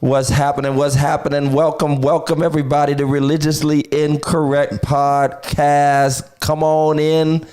What's happening? What's happening? Welcome everybody to Religiously Incorrect Podcast. Come on in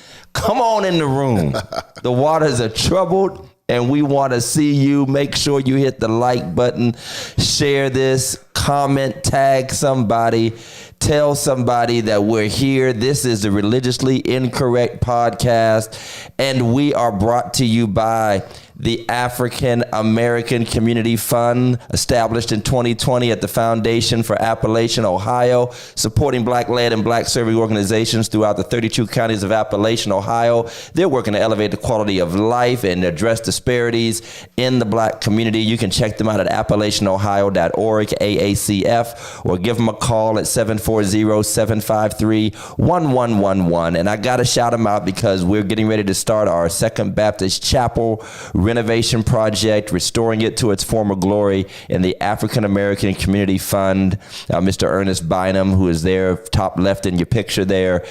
the room. The waters are troubled and we want to see you. Make sure you hit the like button, share this, comment, tag somebody, tell somebody that we're here. This is the Religiously Incorrect Podcast, and we are brought to you by the African American Community Fund, established in 2020 at the Foundation for Appalachian, Ohio, supporting Black-led and Black-serving organizations throughout the 32 counties of Appalachian, Ohio. They're working to elevate the quality of life and address disparities in the Black community. You can check them out at appalachianohio.org, AACF, or give them a call at 740-753-1111. And I got to shout them out because we're getting ready to start our Second Baptist Chapel renovation project, restoring it to its former glory, in the African American Community Fund. Mr. Ernest Bynum, who is there top left in your picture there,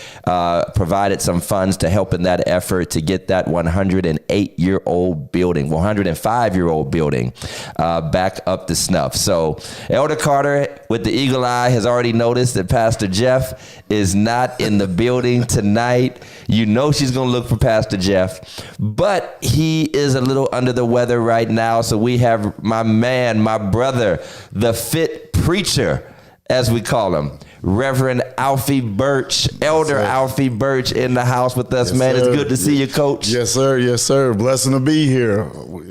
provided some funds to help in that effort to get that 105-year-old building back up to snuff. So Elder Carter with the eagle eye has already noticed that Pastor Jeff is not in the building tonight. You know she's going to look for Pastor Jeff, but he is a little under the weather right now. So we have my man, my brother, the fit preacher, as we call him, Reverend Alfie Burch, Elder Alfie Burch, in the house with us, man. Sir. It's good to see you, Coach. Yes, sir. Yes, sir. Blessing to be here.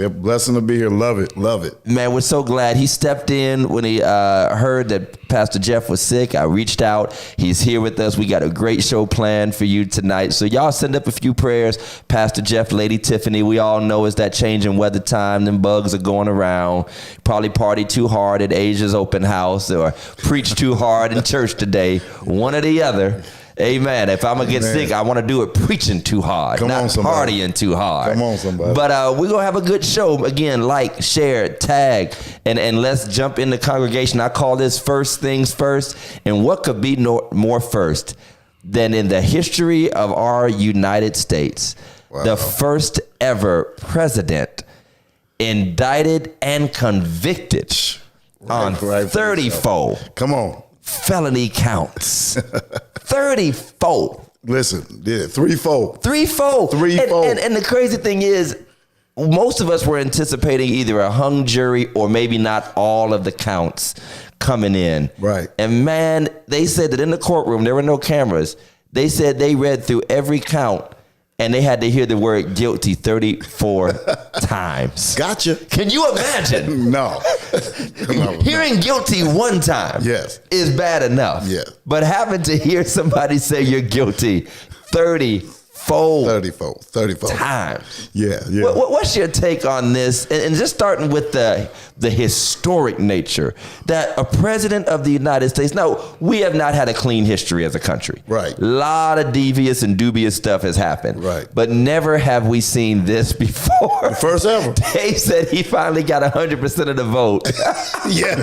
Blessing to be here. Love it. Love it. Man, we're so glad. He stepped in when he heard that Pastor Jeff was sick. I reached out. He's here with us. We got a great show planned for you tonight. So y'all send up a few prayers. Pastor Jeff, Lady Tiffany, we all know it's that change in weather time. Them bugs are going around. Probably party too hard at Asia's open house or preach too hard in church today. One or the other. Amen. If I'm going to get sick, I want to do it preaching too hard, not partying too hard. Come on, somebody. But we're going to have a good show. Again, like, share, tag, and let's jump in the congregation. I call this First Things First. And what could be more first than in the history of our United States, the first ever president indicted and convicted on 34 felony counts. 34. Listen, threefold. And the crazy thing is, most of us were anticipating either a hung jury or maybe not all of the counts coming in. Right. And man, they said that in the courtroom, there were no cameras. They said they read through every count and they had to hear the word guilty 34 times. Gotcha. Can you imagine? No. Hearing guilty one time is bad enough. Yes. But having to hear somebody say you're guilty 34 times. Yeah. What's your take on this? And just starting with the historic nature that a president of the United States, now, we have not had a clean history as a country. Right. A lot of devious and dubious stuff has happened. Right. But never have we seen this before. First ever. Dave said he finally got 100% of the vote. Yeah.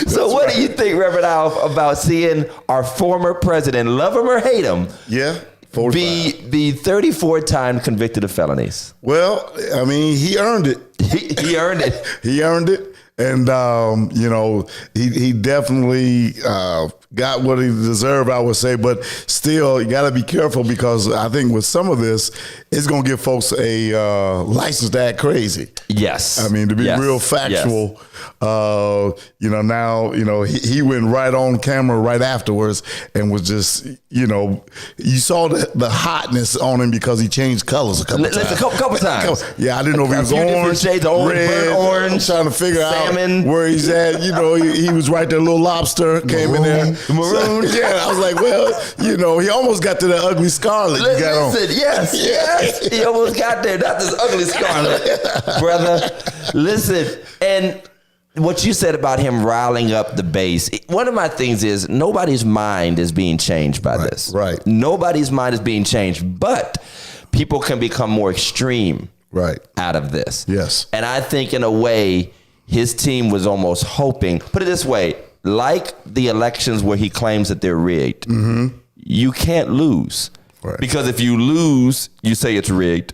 So what do you think, Reverend Alf, about seeing our former president, love him or hate him, be 34-time convicted of felonies? Well, I mean, he earned it. He earned it. He earned it. And, he definitely got what he deserved, I would say. But still, you got to be careful because I think with some of this, it's going to give folks a license to act crazy. Yes. I mean, to be real factual, he went right on camera right afterwards and was just, you saw the hotness on him because he changed colors a couple times. Couple times. Yeah, I didn't know if he was orange, shades, red, orange. I'm trying to figure salmon. out where he's at. He was right there. Little Lobster came in there. Maroon. So, I was like, well, he almost got to the ugly scarlet. Yes. He almost got there. Not this ugly scarlet, brother. Listen, and what you said about him riling up the base, one of my things is nobody's mind is being changed by this. Right. Nobody's mind is being changed, but people can become more extreme out of this. Yes. And I think in a way, his team was almost hoping, put it this way, like the elections where he claims that they're rigged, you can't lose. Right. Because if you lose, you say it's rigged.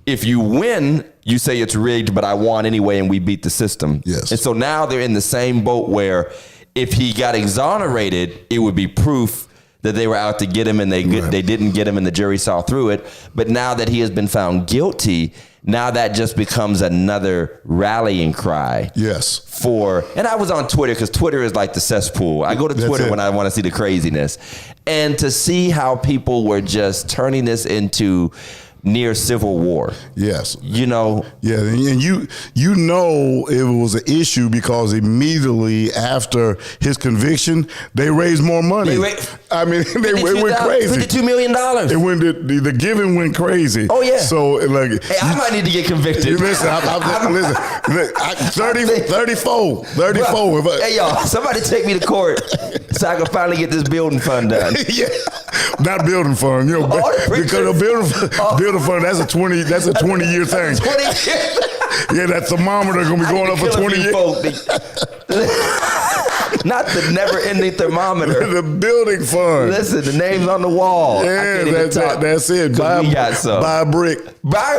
If you win, you say it's rigged, but I won anyway, and we beat the system. Yes. And so now they're in the same boat where if he got exonerated, it would be proof that they were out to get him, and they didn't get him, and the jury saw through it. But now that he has been found guilty, now that just becomes another rallying cry. Yes. And I was on Twitter, because Twitter is like the cesspool. I go to Twitter when I want to see the craziness. And to see how people were just turning this into near civil war. Yes. You know. Yeah, and you know it was an issue because immediately after his conviction, they raised more money. They went crazy. $52 million. It went the giving went crazy. Oh yeah. So like, hey, I might need to get convicted. Listen, 34. Hey y'all, somebody take me to court so I can finally get this building fund done. Yeah, not building fund, you know, because a building fund, that's a 20-year thing. 20 years. Yeah, that thermometer gonna be going up for 20 years. Not the never-ending thermometer. The building fund. Listen, the name's on the wall. Yeah, that's it. We got some. Buy a brick. Buy a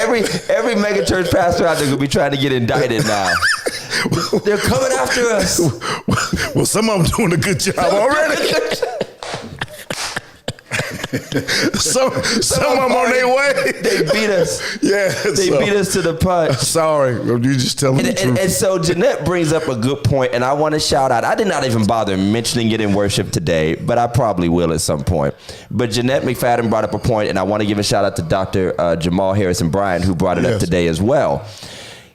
brick. Every mega church pastor out there gonna be trying to get indicted now. They're coming after us. Well, some of them doing a good job already. some of them on their way. They beat us. Yeah, they beat us to the punch. Sorry, you just tell me the truth. And so Jeanette brings up a good point, and I want to shout out. I did not even bother mentioning it in worship today, but I probably will at some point. But Jeanette McFadden brought up a point, and I want to give a shout out to Dr. Jamal Harrison Bryant, who brought it up today as well.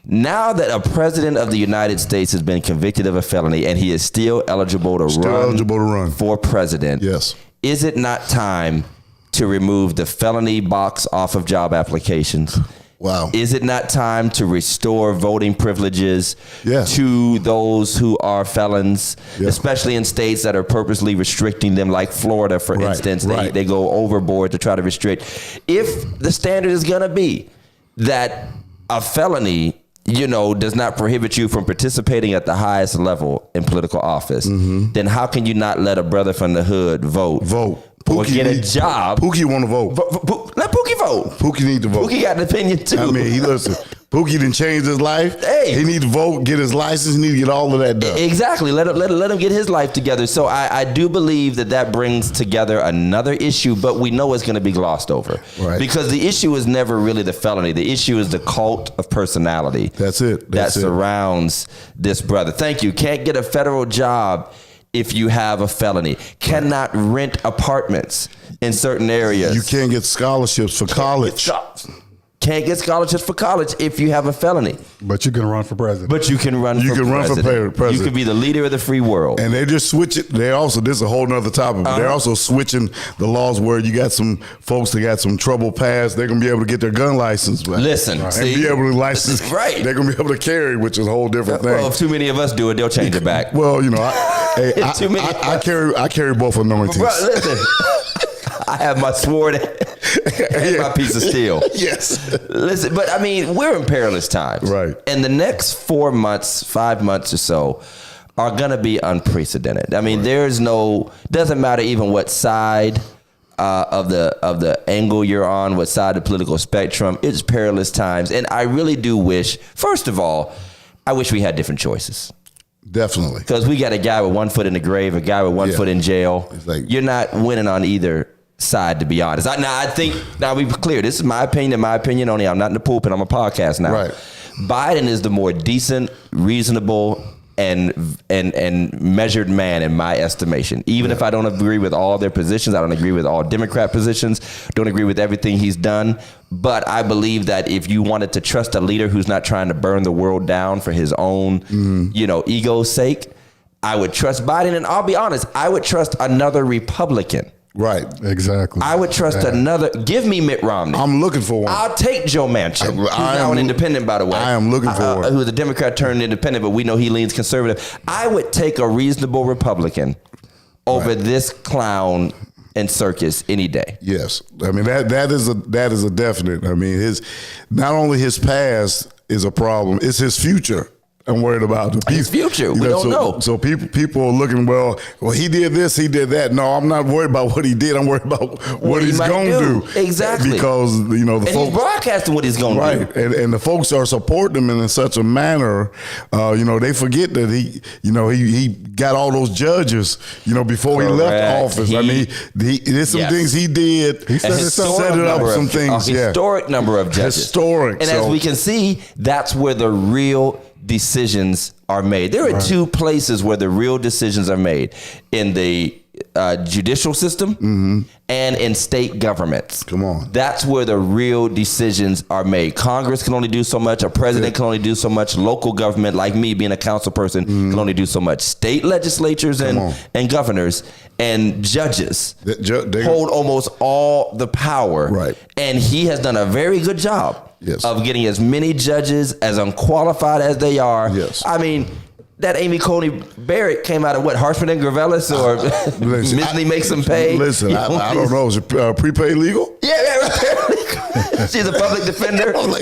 Now that a president of the United States has been convicted of a felony, and he is still eligible to run for president, yes. Is it not time to remove the felony box off of job applications? Wow. Is it not time to restore voting privileges to those who are felons, especially in states that are purposely restricting them, like Florida, for instance? They go overboard to try to restrict. If the standard is going to be that a felony, you know, does not prohibit you from participating at the highest level in political office, then how can you not let a brother from the hood vote? Or get a job. Pookie want to vote. Let Pookie vote. Pookie need to vote. Pookie got an opinion too. I mean, listen. Pookie done changed his life. Hey, he need to vote, get his license, he need to get all of that done. Exactly. Let him get his life together. So I do believe that brings together another issue, but we know it's going to be glossed over. Right. Because the issue is never really the felony. The issue is the cult of personality. That's it. That surrounds this brother. Thank you. Can't get a federal job if you have a felony. Cannot rent apartments in certain areas. You can't get scholarships for college. Can't get scholarships for college if you have a felony. But you can run for president. But you can run for president. You can be the leader of the free world. And they just switch it. This is a whole nother topic. They're also switching the laws where you got some folks that got some trouble passed. They're going to be able to get their gun license back. Listen. And be able to license. Right. They're going to be able to carry, which is a whole different thing. Well, if too many of us do it, they'll change it back. Well, you know, I carry both anointings. Bro, listen. I have my sword and my piece of steel. Yes. Listen, but I mean, we're in perilous times. Right. And the next 4 months, 5 months or so are going to be unprecedented. I mean, doesn't matter even what side of the angle you're on, what side of the political spectrum, it's perilous times. And I really do wish, first of all, I wish we had different choices. Definitely. Because we got a guy with one foot in the grave, a guy with one foot in jail. You're not winning on either side, to be honest. Now we clear, this is my opinion only. I'm not in the pulpit, I'm a podcast now. Right. Biden is the more decent, reasonable, and measured man in my estimation. Even if I don't agree with all their positions, I don't agree with all Democrat positions, don't agree with everything he's done. But I believe that if you wanted to trust a leader who's not trying to burn the world down for his own, ego's sake, I would trust Biden. And I'll be honest, I would trust another Republican. Right. Exactly. I would trust another. Give me Mitt Romney. I'm looking for one. I'll take Joe Manchin, who's now an independent, by the way. I am looking for one. Who's a Democrat turned independent, but we know he leans conservative. I would take a reasonable Republican over this clown and circus any day. Yes. I mean, that is a definite. I mean, not only his past is a problem, it's his future. I'm worried about his future. We don't know. So people are looking, well, he did this, he did that. No, I'm not worried about what he did. I'm worried about what he's going to do. Exactly. Because, the folks. He's broadcasting what he's going to do. Right. And the folks are supporting him in such a manner, they forget that he got all those judges, before he left office. There's some things he did. He set it up some things. A historic number of judges. Historic. And as we can see, that's where the real decisions are made. There are two places where the real decisions are made: in the judicial system and in state governments. Come on. That's where the real decisions are made. Congress can only do so much. A president can only do so much. Local government, like me being a council person, can only do so much. State legislatures and governors and judges hold almost all the power. Right. And he has done a very good job of getting as many judges, as unqualified as they are. Yes. I mean, that Amy Coney Barrett came out of what, Harshman and Gravellis, or Misney makes them pay? Listen, I don't know. Is it prepaid legal? Yeah, she's a public defender, and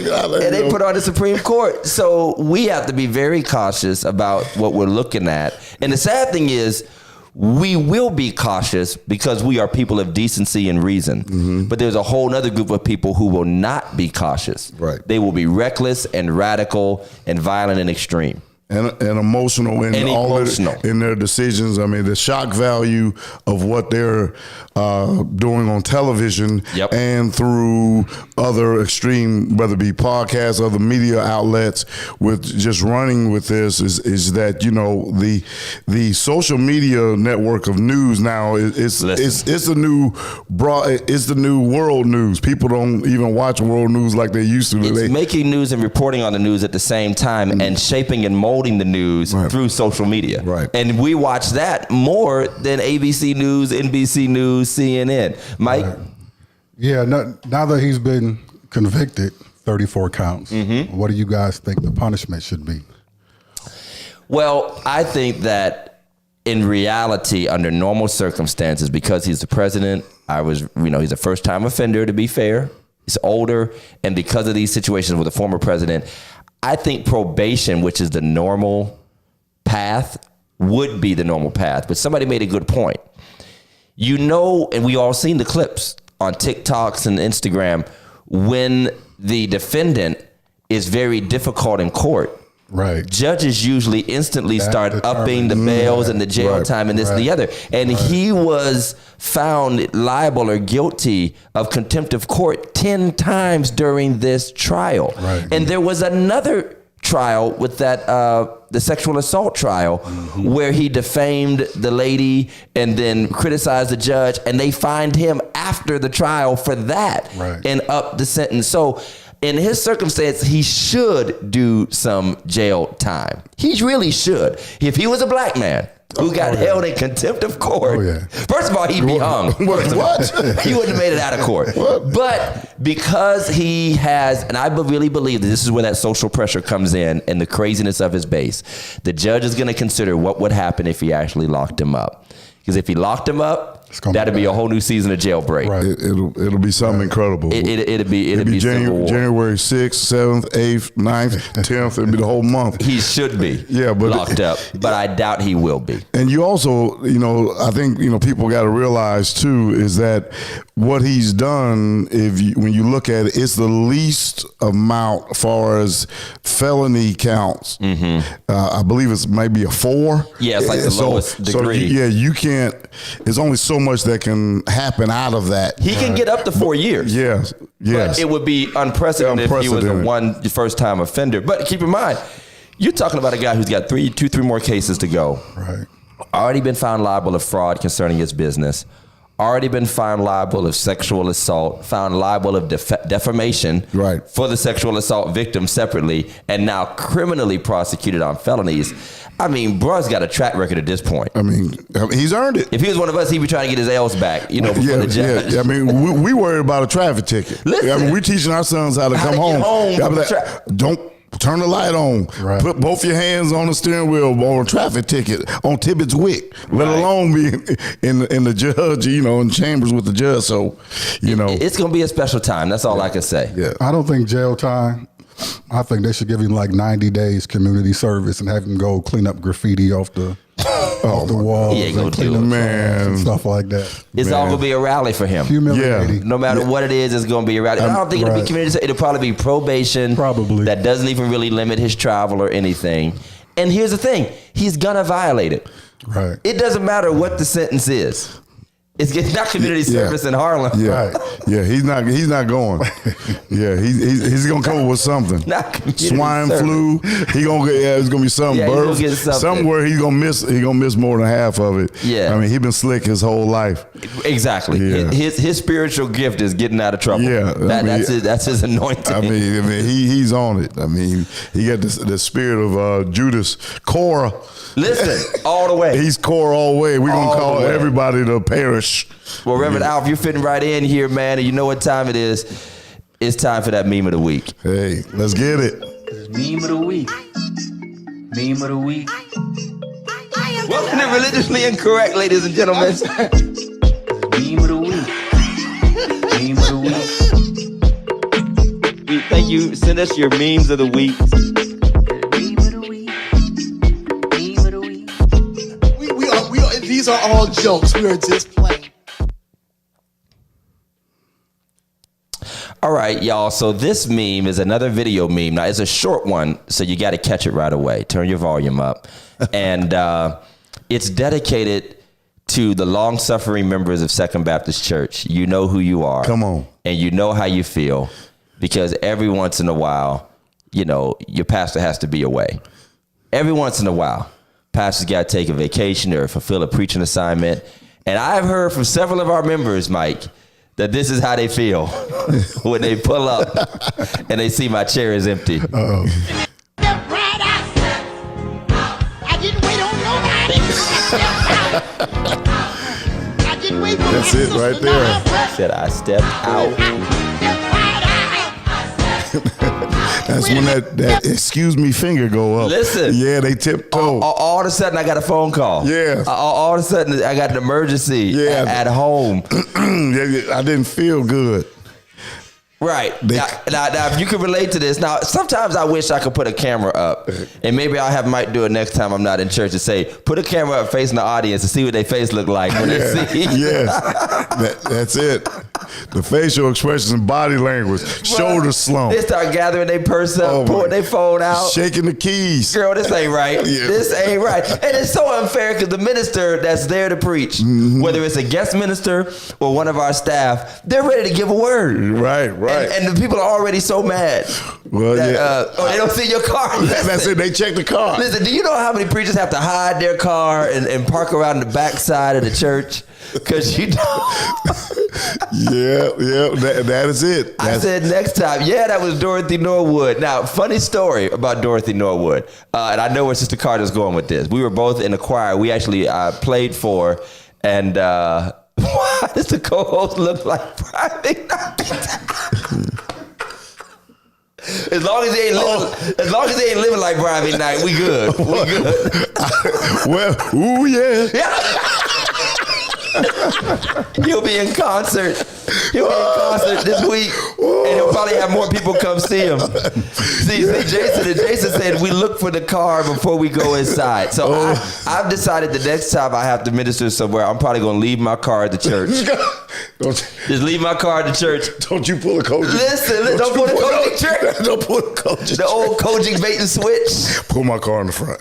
they put her on the Supreme Court. So we have to be very cautious about what we're looking at. And the sad thing is, we will be cautious because we are people of decency and reason. But there's a whole other group of people who will not be cautious. Right. They will be reckless and radical and violent and extreme. And emotional in in their decisions. I mean, the shock value of what they're doing on television and through other extreme, whether it be podcasts, other media outlets, with just running with this is that the social media network of news now is the new world news. People don't even watch world news like they used to. It's making news and reporting on the news at the same time and shaping and molding the news through social media. Right. And we watch that more than ABC News, NBC News, CNN. Mike? Yeah, now that he's been convicted, 34 counts, what do you guys think the punishment should be? Well, I think that in reality, under normal circumstances, because he's the president, he's a first-time offender, to be fair. He's older, and because of these situations with a former president, I think probation, which is the normal path, would be the normal path. But somebody made a good point. And we all seen the clips on TikToks and Instagram, when the defendant is very difficult in court. Right. Judges usually instantly start upping the bails and the jail time and this and the other. And he was found liable or guilty of contempt of court 10 times during this trial. Right. And there was another trial with that the sexual assault trial where he defamed the lady and then criticized the judge, and they fined him after the trial for that and upped the sentence. So in his circumstance, he should do some jail time. He really should. If he was a black man who got held in contempt of court, first of all, he'd be hung. What? He wouldn't have made it out of court. But because he has, and I really believe that this is where that social pressure comes in and the craziness of his base, the judge is going to consider what would happen if he actually locked him up. Because if he locked him up, that'd be a whole new season of jailbreak. Right. It'll be something incredible. It'll be January 6th, 7th, 8th, 9th, 10th. It'll be the whole month. He should be locked up, but I doubt he will be. And you also, I think, people got to realize too, is that what he's done, when you look at it, it's the least amount as far as felony counts. I believe it's maybe a 4. Yeah, it's like the lowest degree. So you can't, there's only so much that can happen out of that. He can get up to 4 years. Yes. But it would be unprecedented if he was a first-time offender. But keep in mind, you're talking about a guy who's got 3 more cases to go. Right. Already been found liable of fraud concerning his business. Already been found liable of sexual assault, found liable of defamation for the sexual assault victim separately, and now criminally prosecuted on felonies. I mean, bro's got a track record at this point. I mean, he's earned it. If he was one of us, he'd be trying to get his L's back, before the judge. Yeah. I mean, we worry about a traffic ticket. Listen, I mean, we're teaching our sons how to come home. Don't turn the light on. Right. Put both your hands on the steering wheel on a traffic ticket on Tibbetts Wick, let alone be in the judge, in chambers with the judge. So, it's going to be a special time. That's all I can say. Yeah. I don't think jail time I think they should give him like 90 days community service and have him go clean up graffiti off the wall. He ain't gonna clean do up it. trash and stuff like that. It's all gonna be a rally for him. Humiliating. No matter what it is, it's gonna be a rally. I don't think it'll be community. It'll probably be probation. Probably. That doesn't even really limit his travel or anything. And here's the thing: he's gonna violate it. Right. It doesn't matter what the sentence is. It's not community service in Harlem. Yeah, Right. yeah, he's not going. Yeah, he's gonna come up with something. Not community Swine service. flu. He gonna get. Yeah, it's gonna be something. Yeah, he's gonna Birth. get something. Somewhere he's gonna miss. He gonna miss more than half of it. Yeah. I mean, he been slick his whole life. Exactly. Yeah. His spiritual gift is getting out of trouble. Yeah, That's his anointing. I mean, he's on it. I mean, he got the spirit of Judas, Korah. Listen, all the way. He's Korah all the way. We're All gonna the call way. everybody to perish. Well, Reverend Alf, you're fitting right in here, man, and you know what time it is. It's time for that meme of the week. Hey, let's get it. Meme of the week. Meme of the week. Welcome to Religiously Incorrect, ladies and gentlemen. Meme of the week. Meme of the week. Thank you. Send us your memes of the week. Meme of the week. Meme of the week. We are. These are all jokes. We are just playing. All right, y'all. So this meme is another video meme. Now, it's a short one, so you got to catch it right away. Turn your volume up. And it's dedicated to the long-suffering members of Second Baptist Church. You know who you are. Come on. And you know how you feel, because every once in a while, you know, your pastor has to be away. Every once in a while, pastors got to take a vacation or fulfill a preaching assignment. And I've heard from several of our members, Mike, that this is how they feel when they pull up and they see my chair is empty. Uh-oh. I didn't wait on nobody. I didn't wait for That's it right there. Said I stepped out. That's when that excuse me finger go up. Listen. Yeah, they tiptoe. All of a sudden, I got a phone call. Yeah. All of a sudden, I got an emergency Yeah. at home. I didn't feel good. Right. Now, if you can relate to this. Now, sometimes I wish I could put a camera up, and maybe I'll have Mike do it next time I'm not in church and say, put a camera up facing the audience to see what their face look like when they see. Yes. That's it. The facial expressions and body language. Shoulder slump. They start gathering their purse up, Oh, pulling my- their phone out. Shaking the keys. Girl, this ain't right. Yeah. This ain't right. And it's so unfair because the minister that's there to preach, Mm-hmm. whether it's a guest minister or one of our staff, they're ready to give a word. Right. And the people are already so mad. Well, that, yeah. they don't see your car. That's it. They check the car. Listen, do you know how many preachers have to hide their car and park around the backside of the church? Because you don't. Yeah. That is it. I said next time. Yeah, that was Dorothy Norwood. Now, funny story about Dorothy Norwood. And I know where Sister Carter's going with this. We were both in the choir. We actually played for, and why does the co-host look like Private Knight? As long as he ain't living like Private Knight, we good. We good. Well, ooh, yeah. He'll be in concert. He'll be in concert this week, and he'll probably have more people come see him. See, Jason said we look for the car before we go inside. So I've decided the next time I have to minister somewhere, I'm probably going to leave my car at the church. Just leave my car at the church. Don't you pull a Kojic. Listen, don't pull the Kojic trick. Don't pull a Kojic. The old Kojic bait and switch. Pull my car in the front.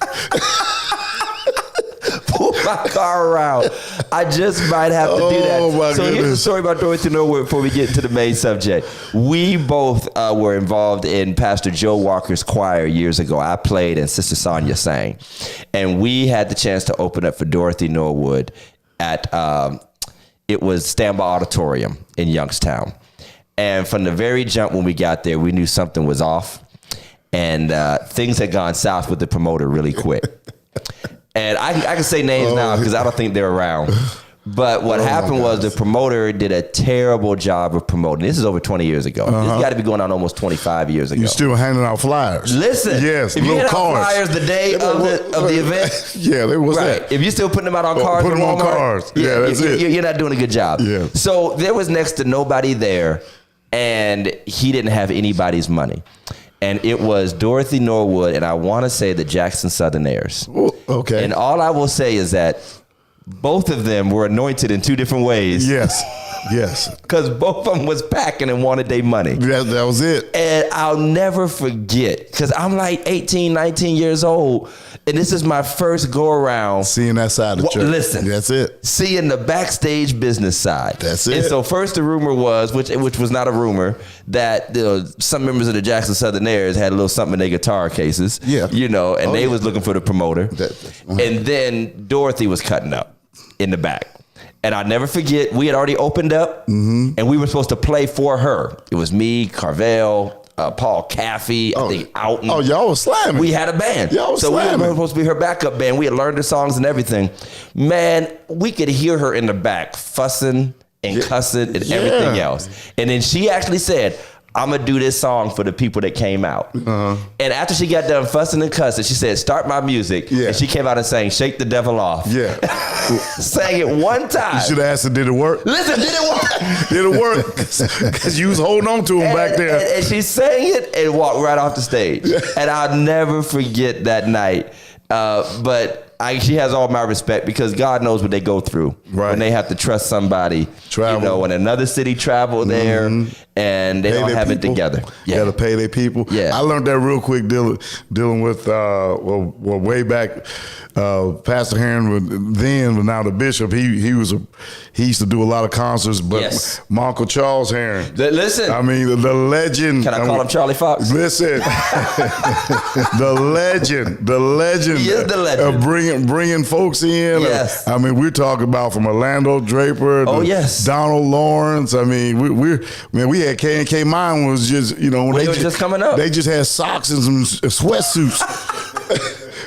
Pull my car around. I just might have to do that. Oh, my So here's the goodness. story about Dorothy Norwood before we get into the main subject. We both were involved in Pastor Joe Walker's choir years ago. I played and Sister Sonia sang. And we had the chance to open up for Dorothy Norwood at, it was Standby Auditorium in Youngstown. And from the very jump when we got there, we knew something was off. And things had gone south with the promoter really quick. And I can say names now because I don't think they're around. But what happened was the promoter did a terrible job of promoting. This is over 20 years ago. This got to be going on almost 25 years ago. You still handing out flyers. Listen, Yes, if you little hand out cards. flyers the day of the event, Yeah, what's right? that? If you're still putting them out on Oh, cards, put at them on Walmart, cards. Yeah, that's it. You're not doing a good job. Yeah. So there was next to nobody there, and he didn't have anybody's money. and it was Dorothy Norwood, and I want to say the Jackson Southerners. Okay. And all I will say is that both of them were anointed in two different ways. Yes. Yes. Because both of them was packing and wanted their money. That was it. And I'll never forget, because I'm like 18, 19 years old, and this is my first go around. Seeing that side of the church. Listen. That's it. Seeing the backstage business side. That's it. And so first the rumor was, which was not a rumor, that some members of the Jackson Southerners had a little something in their guitar cases. Yeah. And they was looking for the promoter. Uh-huh. And then Dorothy was cutting up in the back. And I'll never forget, we had already opened up, and we were supposed to play for her. It was me, Carvel, Paul Caffey, I think Oughton. Oh, y'all was slamming. We had a band. Y'all was so slamming. we were supposed to be her backup band. We had learned the songs and everything. Man, we could hear her in the back fussing and cussing and everything else. And then she actually said, I'm going to do this song for the people that came out. And after she got done fussing and cussing, she said, start my music. Yeah. And she came out and sang Shake the Devil Off. Yeah. Sang it one time. You should have asked her, did it work? Listen, did it work? Did it work? Because you was holding on to him back there. And she sang it and walked right off the stage. And I'll never forget that night. But she has all my respect, because God knows what they go through when they have to trust somebody. Travel. In another city, travel there, and they don't have it together. Yeah. Got to pay their people. Yeah. I learned that real quick dealing with, way back, Pastor Heron, but now the bishop, he used to do a lot of concerts, but my Uncle Charles Heron. Listen. I mean, the legend. Can I call him Charlie Fox? Listen. The legend. He is the legend. Of bringing folks in. Yes. I mean, we're talking about from Orlando Draper to Donald Lawrence. I mean, we had K&K Mine was just, when they were just coming up. They just had socks and some sweatsuits.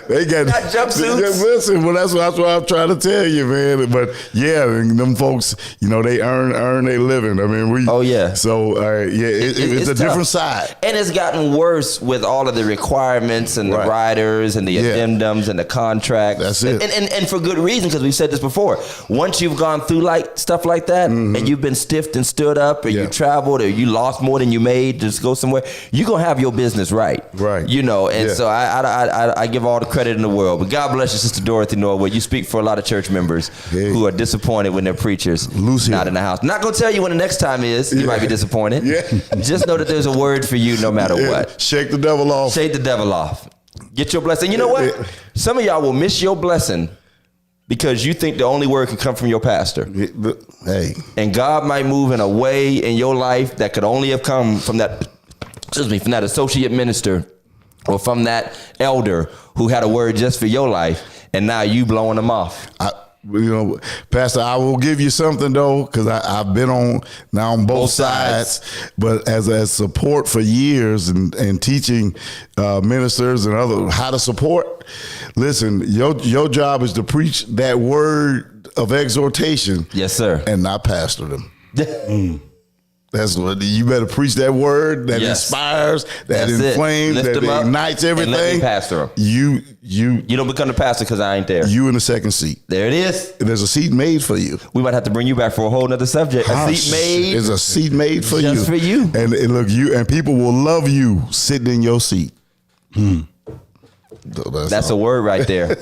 They got jumpsuits. Listen, well, that's what I'm trying to tell you, man. But yeah, them folks, they earn their living. I mean, So it's a different side, and it's gotten worse with all of the requirements and the riders and the addendums and the contracts. That's it, and for good reason, because we've said this before. Once you've gone through stuff like that, and you've been stiffed and stood up, or you traveled, or you lost more than you made to just go somewhere, you're gonna have your business right. So I give all the credit in the world, but God bless you, Sister Dorothy Norwood. You speak for a lot of church members who are disappointed when their preacher's not in the house. Not gonna tell you when the next time is. You might be disappointed. Just know that there's a word for you no matter what. Shake the devil off. Shake the devil off. Get your blessing. You know what? Some of y'all will miss your blessing because you think the only word can come from your pastor. Hey. And God might move in a way in your life that could only have come from that associate minister or from that elder who had a word just for your life, and now you blowing them off. Pastor, I will give you something though, because I've been on both sides, but as support for years and teaching ministers and others how to support. Listen, your job is to preach that word of exhortation. Yes, sir. And not pastor them. That's what you better preach, that word that inspires, that inflames, that ignites everything. And let me pastor them. You don't become the pastor because I ain't there. You in the second seat. There it is. There's a seat made for you. We might have to bring you back for a whole nother subject. A seat made. There's a seat made for just for you. And look, and people will love you sitting in your seat. That's a word right there.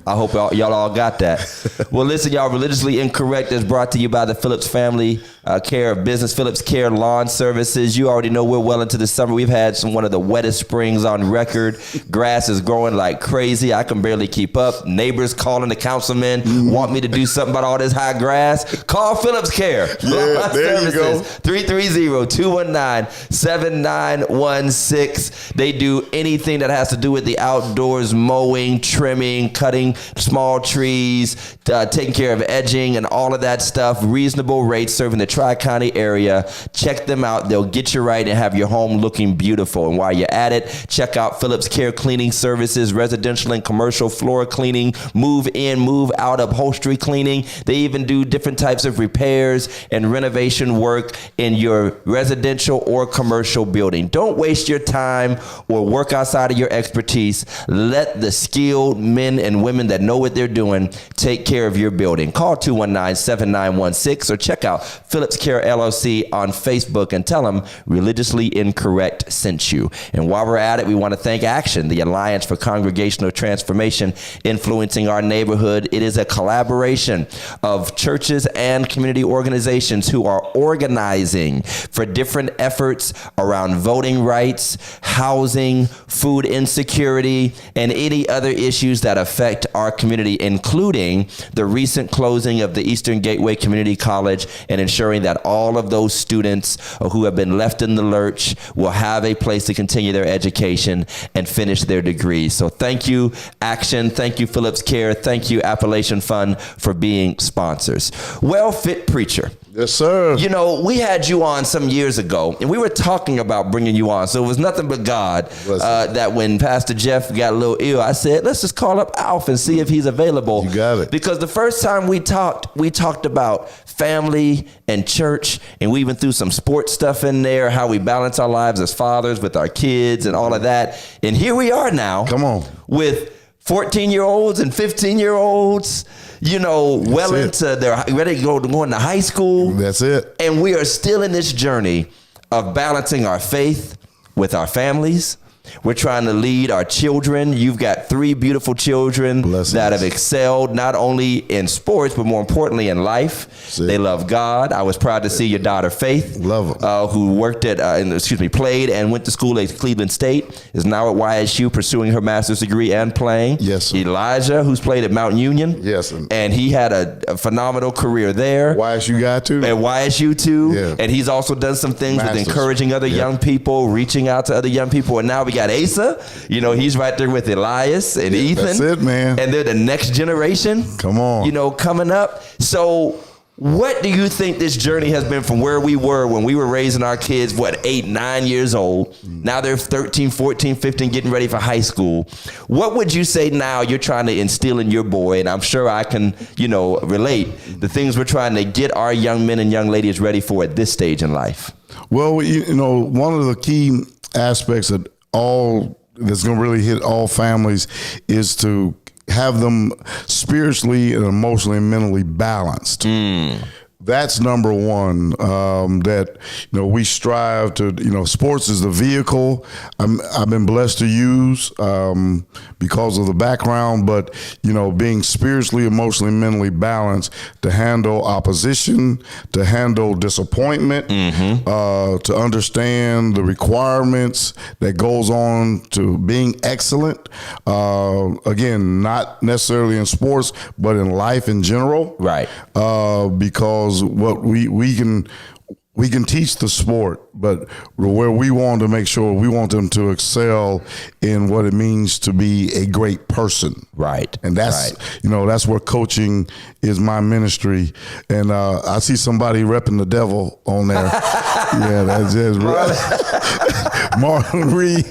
I hope y'all all got that. Well, listen, y'all, Religiously Incorrect is brought to you by the Phillips Family Care of Business, Phillips Care Lawn Services. You already know we're well into the summer. We've had one of the wettest springs on record. Grass is growing like crazy. I can barely keep up. Neighbors calling the councilman, want me to do something about all this high grass. Call Phillips Care Lawn Services. 330-219-7916. They do anything that has to do with the outdoors, mowing, trimming, cutting small trees, taking care of edging and all of that stuff. Reasonable rates, serving the Tri-County area. Check them out. They'll get you right and have your home looking beautiful. And while you're at it, check out Phillips Care Cleaning Services, residential and commercial floor cleaning, move in, move out, upholstery cleaning. They even do different types of repairs and renovation work in your residential or commercial building. Don't waste your time or work outside of your expertise. Let the skilled men and women journeymen that know what they're doing take care of your building. Call 219-7916 or check out Phillips Care LLC on Facebook and tell them Religiously Incorrect sent you. And while we're at it, we want to thank Action, the Alliance for Congregational Transformation, influencing our neighborhood. It is a collaboration of churches and community organizations who are organizing for different efforts around voting rights, housing, food insecurity, and any other issues that affect our community, including the recent closing of the Eastern Gateway Community College and ensuring that all of those students who have been left in the lurch will have a place to continue their education and finish their degrees. So thank you, Action. Thank you, Phillips Care. Thank you, Appalachian Fund, for being sponsors. Well-fit preacher. Yes, sir. You know, we had you on some years ago, and we were talking about bringing you on. So it was nothing but God that when Pastor Jeff got a little ill, I said, let's just call up Alf and see if he's available. You got it. Because the first time we talked about family and church, and we even threw some sports stuff in there, how we balance our lives as fathers with our kids and all of that. And here we are now. Come on. With 14-year-olds and 15-year-olds, you know, they're ready to go into high school. That's it. And we are still in this journey of balancing our faith with our families. We're trying to lead our children. You've got 3 beautiful children that have excelled not only in sports, but more importantly in life. They love God. I was proud to see your daughter Faith, who worked at, played and went to school at Cleveland State, is now at YSU pursuing her master's degree and playing. Yes, sir. Elijah, who's played at Mount Union. Yes, and he had a phenomenal career there. YSU guy too. At YSU too. Yeah. And he's also done some things with encouraging other young people, reaching out to other young people. And now we got Asa, you know, he's right there with Elias and Ethan. That's it, man. And they're the next generation. Come on. You know, coming up. So what do you think this journey has been from where we were when we were raising our kids, 8, 9 years old? Now they're 13, 14, 15, getting ready for high school. What would you say now you're trying to instill in your boy? And I'm sure I can, you know, relate the things we're trying to get our young men and young ladies ready for at this stage in life. Well, you know, one of the key aspects of that's going to really hit all families is to have them spiritually and emotionally and mentally balanced. That's number one, that, you know, we strive to, you know, sports is the vehicle I've been blessed to use because of the background, but, you know, being spiritually, emotionally, mentally balanced to handle opposition, to handle disappointment, to understand the requirements that goes on to being excellent. Again, not necessarily in sports, but in life in general. Right. Because what we can teach the sport, but where we want to make sure we want them to excel in what it means to be a great person. Right. And that's, you know, that's where coaching is my ministry. And I see somebody repping the devil on there. Yeah, that's just Marlon Reed.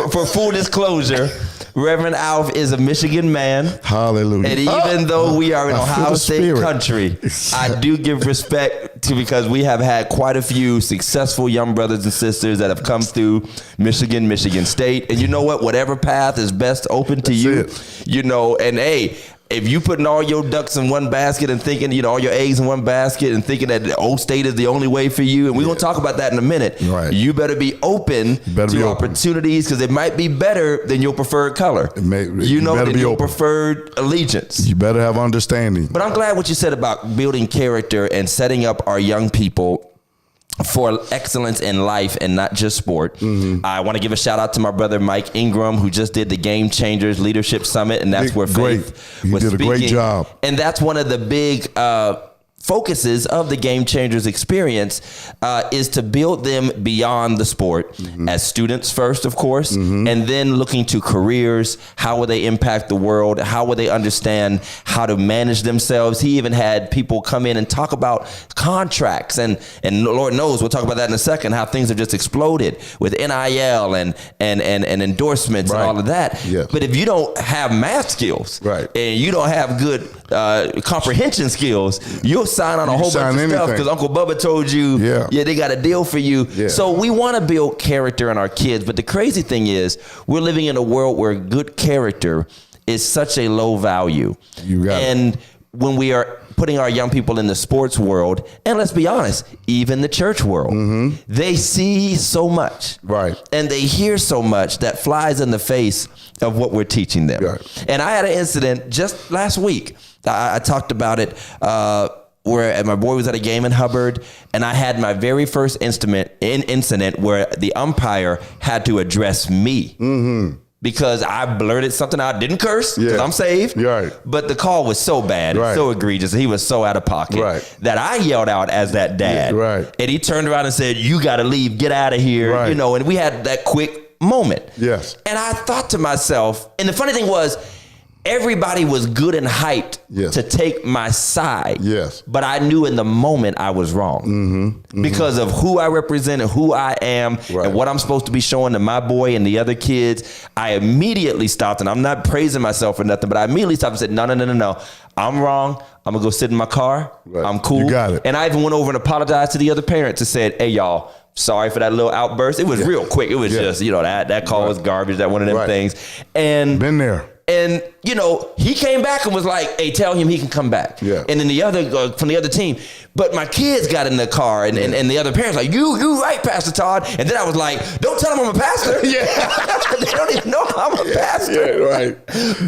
For full disclosure, Reverend Alf is a Michigan man. Hallelujah. And even though we are in Ohio State country, I do give respect to, because we have had quite a few successful young brothers and sisters that have come through Michigan State. And you know what? Whatever path is best open to you, you know, and hey, if you putting all your ducks in one basket and thinking, you know, all your eggs in one basket and thinking that old state is the only way for you, and we're going to talk about that in a minute. Right. You better be open to opportunities, because it might be better than your preferred color. Than your preferred allegiance. You better have understanding. But I'm glad what you said about building character and setting up our young people for excellence in life and not just sport. I want to give a shout out to my brother Mike Ingram, who just did the Game Changers Leadership Summit, and that's where Faith was speaking. He did a great job. And that's one of the big focuses of the Game Changers experience is to build them beyond the sport as students first, of course, and then looking to careers. How will they impact the world? How will they understand how to manage themselves? He even had people come in and talk about contracts, and Lord knows, we'll talk about that in a second, how things have just exploded with NIL and endorsements and all of that. Yeah. But if you don't have math skills and you don't have good comprehension skills, you'll sign on a whole bunch of stuff because Uncle Bubba told you, they got a deal for you. Yeah. So we want to build character in our kids. But the crazy thing is, we're living in a world where good character is such a low value. You got it. And when we are putting our young people in the sports world, and let's be honest, even the church world, they see so much. Right. And they hear so much that flies in the face of what we're teaching them. Right. And I had an incident just last week. I talked about it where my boy was at a game in Hubbard, and I had my very first incident where the umpire had to address me. Because I blurted something out, didn't curse, because I'm saved. Right. But the call was so bad, and so egregious, and he was so out of pocket that I yelled out as that dad. Right. And he turned around and said, "You got to leave, get out of here." Right. You know, and we had that quick moment. Yes. And I thought to myself, and the funny thing was, everybody was good and hyped to take my side. Yes. But I knew in the moment I was wrong because of who I represent and who I am and what I'm supposed to be showing to my boy and the other kids. I immediately stopped, and I'm not praising myself or nothing, but I immediately stopped and said, no. I'm wrong. I'm going to go sit in my car. Right. I'm cool. You got it. And I even went over and apologized to the other parents and said, "Hey, y'all, sorry for that little outburst." It was real quick. It was just, that call was garbage, that one of them things. And been there. And, he came back and was like, "Hey, tell him he can come back." Yeah. And then the other, from the other team. But my kids got in the car and the other parents like, you right, Pastor Todd. And then I was like, "Don't tell them I'm a pastor." They don't even know I'm a pastor. Yeah, right.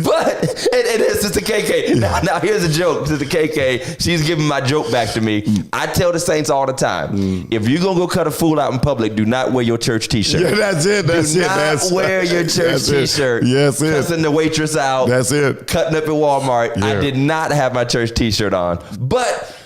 But, and Sister KK, now here's a joke. Sister KK, she's giving my joke back to me. I tell the saints all the time, if you're going to go cut a fool out in public, do not wear your church t-shirt. Yeah, that's it. Do not wear your church t-shirt. Yes, it. Cussing the waitress out. That's it. Cutting up at Walmart. Yeah. I did not have my church t-shirt on. But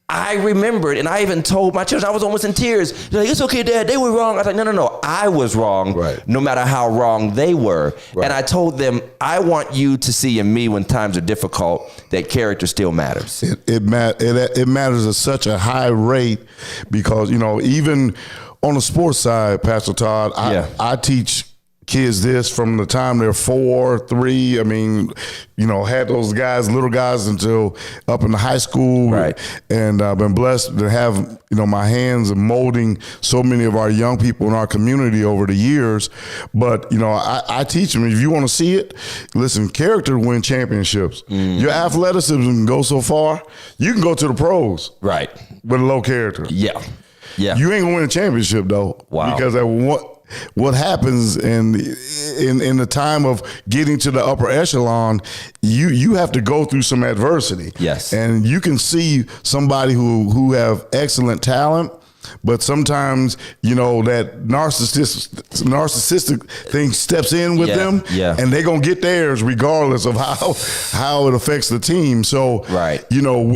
I remembered, and I even told my children, I was almost in tears. They're like, "It's okay, Dad, they were wrong." I was like, no, I was wrong, no matter how wrong they were. And I told them, I want you to see in me when times are difficult that character still matters. It matters at such a high rate because, even on the sports side, Pastor Todd, I teach kids this from the time they're 4, 3. I mean, had those guys, little guys, until up in the high school. Right. And I've been blessed to have, my hands in molding so many of our young people in our community over the years. But, I teach them, if you want to see it, listen, character win championships. Your athleticism can go so far, you can go to the pros. Right. With a low character. Yeah. You ain't gonna win a championship though. Wow. Because what happens in the time of getting to the upper echelon, you have to go through some adversity. Yes. And you can see somebody who have excellent talent, but sometimes, that narcissistic thing steps in with them, and they're going to get theirs regardless of how it affects the team. So,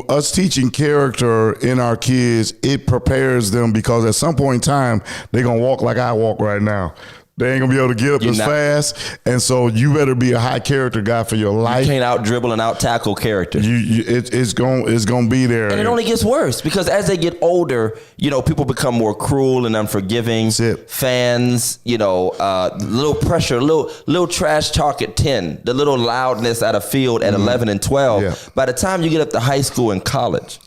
us teaching character in our kids, it prepares them because at some point in time, they're going to walk like I walk right now. They ain't gonna be able to get up fast, and so you better be a high character guy for your life. You can't out dribble and out tackle character. It's gonna be there, and it only gets worse because as they get older, people become more cruel and unforgiving. That's it. Fans, little pressure, little trash talk at 10, the little loudness at a field at 11 and 12. Yeah. By the time you get up to high school and college,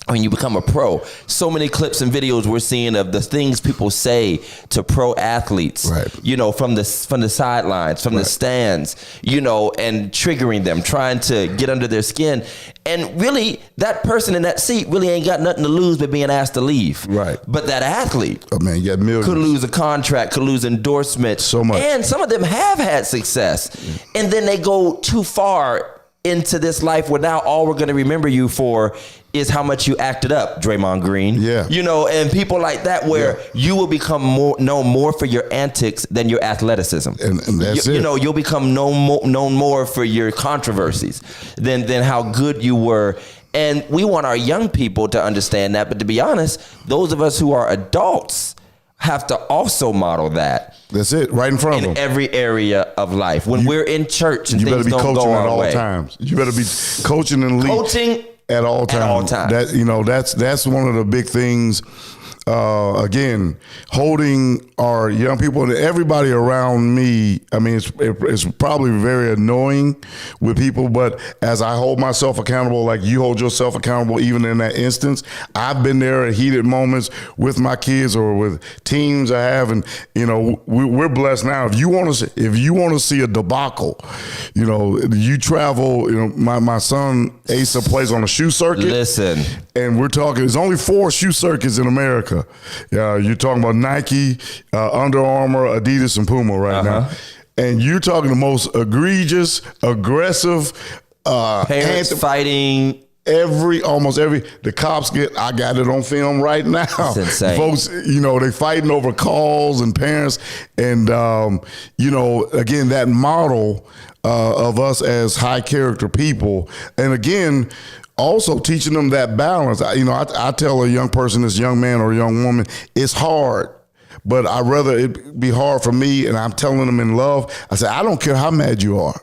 when you become a pro, so many clips and videos we're seeing of the things people say to pro athletes, from the sidelines, from the stands, and triggering them, trying to get under their skin. And really, that person in that seat really ain't got nothing to lose but being asked to leave. Right. But that athlete you got millions. Could lose a contract, could lose endorsement. So much. And some of them have had success. And then they go too far into this life where now all we're going to remember you for is how much you acted up, Draymond Green. Yeah. And people like that where you will become known more for your antics than your athleticism. And that's it. You'll become known more for your controversies than how good you were. And we want our young people to understand that. But to be honest, those of us who are adults have to also model that. That's it, right in front of them. In every area of life. When we're in church and you things better be don't coaching go at our all way. times. You better be coaching and leading. Coaching at all times. At all times. That that's one of the big things again, holding our young people and everybody around me. I mean, it's probably very annoying with people, but as I hold myself accountable, like you hold yourself accountable, even in that instance, I've been there at heated moments with my kids or with teams I have, and we're blessed now. If you want to see a debacle, you travel. My son Asa plays on a shoe circuit. Listen, and we're talking. There's only 4 shoe circuits in America. You're talking about Nike, Under Armour, Adidas, and Puma right now. And you're talking the most egregious, aggressive parents fighting. Almost every, the cops I got it on film right now. That's insane. Folks, they fighting over calls and parents. And, again, that model of us as high character people. And again, also teaching them that balance. I tell a young person, this young man or young woman, it's hard. But I'd rather it be hard for me, and I'm telling them in love. I say, I don't care how mad you are.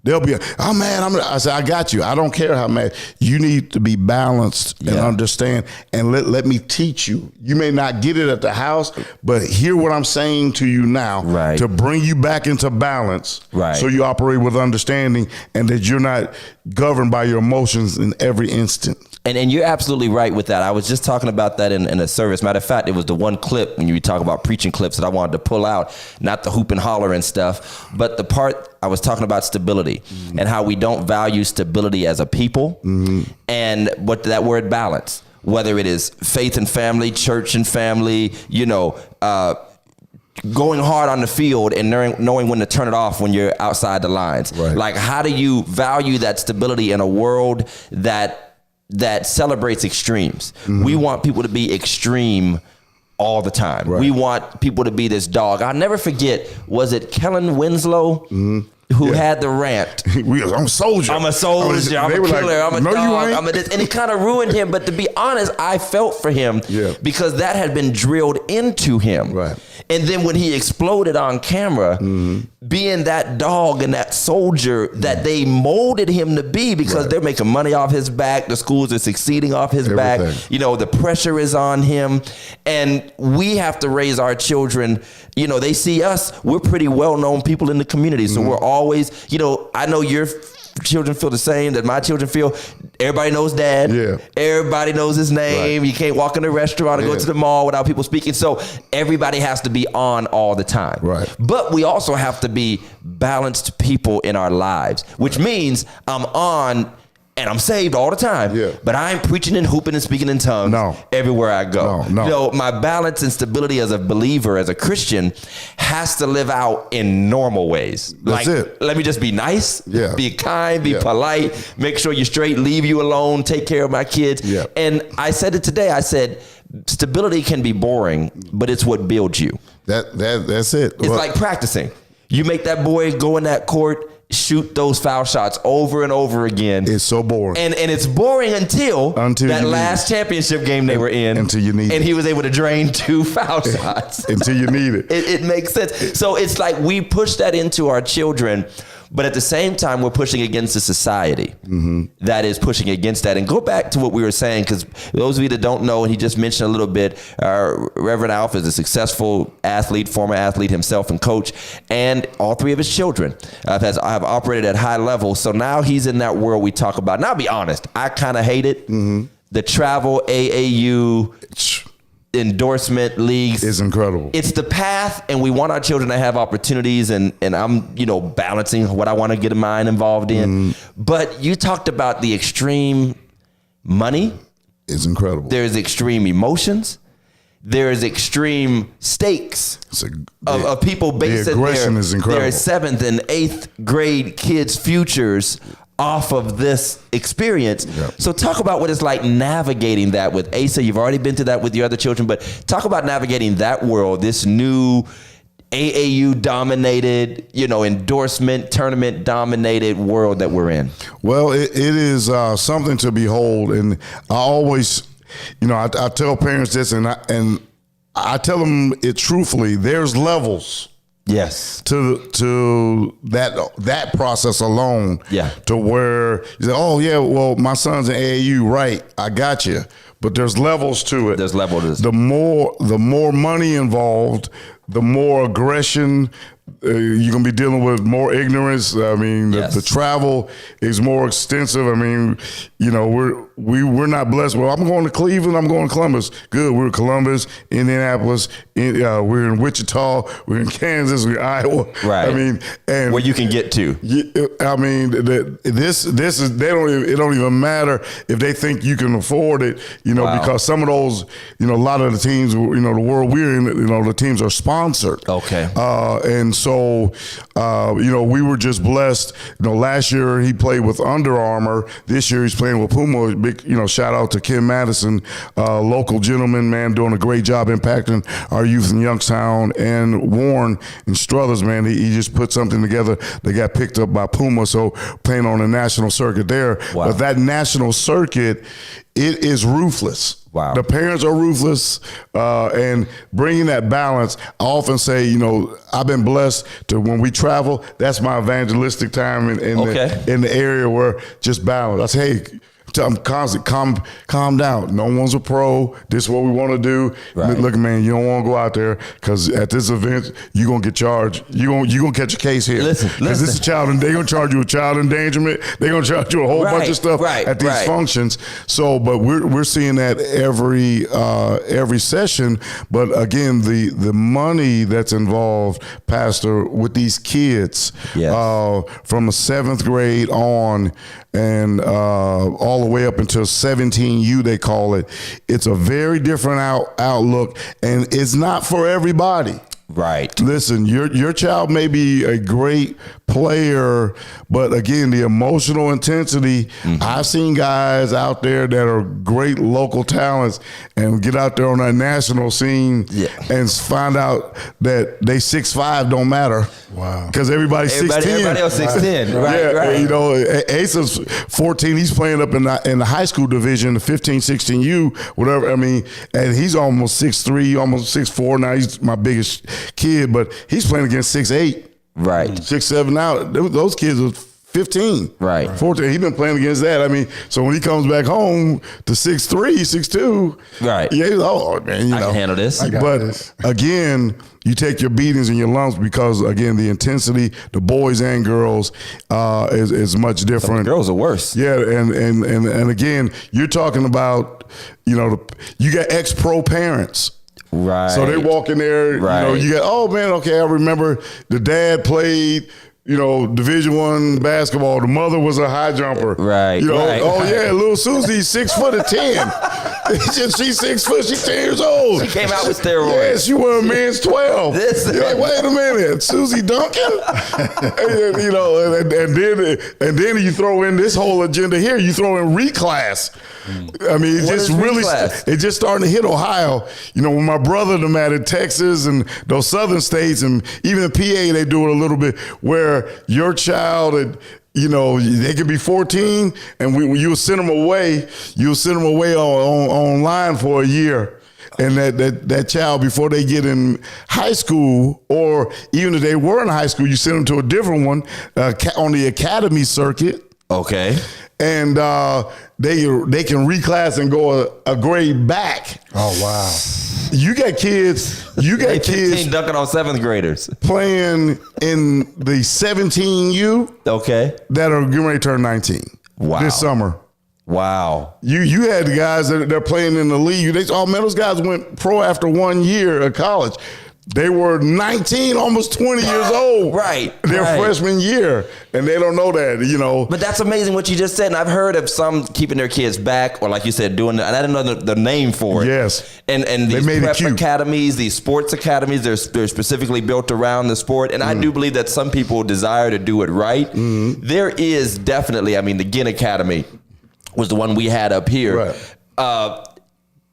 They'll be, I'm mad. I say, I got you. I don't care how mad. You need to be balanced and understand, and let me teach you. You may not get it at the house, but hear what I'm saying to you now to bring you back into balance so you operate with understanding and that you're not governed by your emotions in every instant. And you're absolutely right with that. I was just talking about that in a service. Matter of fact, it was the one clip when you talk about preaching clips that I wanted to pull out, not the hoop and holler and stuff, but the part I was talking about stability and how we don't value stability as a people and what that word balance, whether it is faith and family, church and family, going hard on the field and knowing when to turn it off when you're outside the lines. Like, how do you value that stability in a world that celebrates extremes? We want people to be extreme all the time. We want people to be this dog. I'll never forget, was it Kellen Winslow who had the rant? I'm a soldier. I'm a soldier. I'm a killer. I'm a no, dog. I'm a this. And it kind of ruined him. But to be honest, I felt for him because that had been drilled into him. And then when he exploded on camera, being that dog and that soldier that they molded him to be, because they're making money off his back, the schools are succeeding off his back, the pressure is on him, and we have to raise our children. They see us, we're pretty well-known people in the community, so we're always, I know your children feel the same that my children feel. Everybody knows dad. Everybody knows his name. You can't walk in a restaurant or go to the mall without people speaking. So everybody has to be on all the time. But we also have to be balanced people in our lives, which means I'm on and I'm saved all the time. But I'm preaching and hooping and speaking in tongues everywhere I go. My balance and stability as a believer, as a Christian, has to live out in normal ways. That's it. Let me just be nice, be kind, be polite, make sure you're straight, leave you alone, take care of my kids. And I said it today, I said, stability can be boring, but it's what builds you. That's it. It's like practicing. You make that boy go in that court, shoot those foul shots over and over again. It's so boring. And it's boring until that last championship game they were in. Until you need it. And he was able to drain 2 foul shots. Until you need it. It makes sense. So it's like we push that into our children, but at the same time, we're pushing against the society that is pushing against that. And go back to what we were saying, because those of you that don't know, and he just mentioned a little bit, Reverend Alf is a successful athlete, former athlete himself and coach, and all 3 of his children have operated at high levels. So now he's in that world we talk about. And I'll be honest, I kind of hate it. The travel AAU endorsement leagues is incredible. It's the path, and we want our children to have opportunities, and I'm balancing what I want to get mine involved in. But you talked about the extreme money. It's incredible. There's extreme there's extreme stakes of people based the aggression is incredible. Their 7th and 8th grade kids' futures off of this experience. So talk about what it's like navigating that with Asa. You've already been to that with your other children, but talk about navigating that world, this new AAU dominated, endorsement, tournament dominated world that we're in. Well, it is something to behold. And I always, I tell parents this, and I tell them it truthfully. There's levels. Yes. To that process alone. Yeah. To where you say, oh yeah, well, my son's in AAU, right? I got you. but there's levels to it. There's levels. The more money involved, the more aggression. You're gonna be dealing with more ignorance. I mean, the travel is more extensive. I mean, you know, we're not blessed. Well, I'm going to Cleveland. I'm going to Columbus. Good. We're in Columbus, Indianapolis. We're in Wichita. We're in Kansas. We're in Iowa. Right. I mean, and where you can get to. I mean, this is they don't even, it don't even matter if they think you can afford it. You know, because some of those, you know, a lot of the teams, you know, the world we're in, you know, the teams are sponsored. Okay. And so, you know, we were just blessed. You know, last year he played with Under Armour. This year he's playing with Puma. Big, you know, shout out to Kim Madison, local gentleman, man, doing a great job impacting our youth in Youngstown. And Warren and Struthers, man, he just put something together that got picked up by Puma. So playing on the national circuit there. Wow. But that national circuit, it is ruthless. Wow. The parents are ruthless, and bringing that balance. I often say, you know, I've been blessed to when we travel. That's my evangelistic time in the area where just balance. I say, hey, I'm constant, calm down. No one's a pro. This is what we want to do. Right. Look, man, you don't want to go out there because at this event you're gonna get charged. You're gonna catch a case here. Listen. Because this is they're gonna charge you with child endangerment. They're gonna charge you a whole bunch of stuff at these functions. So, but we're seeing that every session. But again, the money that's involved, Pastor, with these kids, from the 7th grade on, and all the way up until 17U, they call it. It's a very different outlook, and it's not for everybody. Right. Listen, your child may be a great player, but again, the emotional intensity. I've seen guys out there that are great local talents and get out there on that national scene and find out that they 6'5" don't matter. Wow. Because everybody's 6'10". Everybody else 6'10". Right. You know, Asa's 14. He's playing up in the high school division, the 15, 16U, whatever. I mean, and he's almost 6'3", almost 6'4". Now he's my biggest kid, but he's playing against 6'8". Right. 6'7" now. Those kids are 15. Right. 14. He's been playing against that. I mean, so when he comes back home to 6'3", 6'2". Right. Yeah, he's, oh, man, you know. I can handle this. But again, you take your beatings and your lumps because, again, the intensity, the boys and girls, is much different. Some of the girls are worse. Yeah, and again, you're talking about, you know, you got ex-pro parents. Right. So they walk in there, right. You know, you got, oh man, okay, I remember the dad played, you know, Division I basketball. The mother was a high jumper. Right. You know, oh yeah, little Susie's 6'10". She's 6 foot, she's 10 years old. She came out with steroids. Yeah, she won a man's 12. You're like, wait a minute, Susie Duncan? And, you know, and then you throw in this whole agenda here, you throw in reclass. I mean, it just starting to hit Ohio. You know, when my brother them at in Texas and those southern states and even the PA, they do it a little bit where your child, you know, they could be 14 and you'll send them away. You'll send them away online for a year. And that child, before they get in high school, or even if they were in high school, you send them to a different one on the academy circuit. Okay. And they can reclass and go a grade back. Oh wow! You got kids. You got kids dunking on 7th graders playing in the 17U. Okay. That are getting ready to turn 19. Wow. This summer. Wow. You had the guys that they're playing in the league. Those guys went pro after 1 year of college. They were 19, almost 20 years old. Right. Their freshman year. And they don't know that, you know. But that's amazing what you just said. And I've heard of some keeping their kids back, or like you said, doing that. I didn't know the name for it. Yes. And these prep academies, these sports academies, they're specifically built around the sport. And I do believe that some people desire to do it right. There is definitely, I mean, the Ginn Academy was the one we had up here. Right.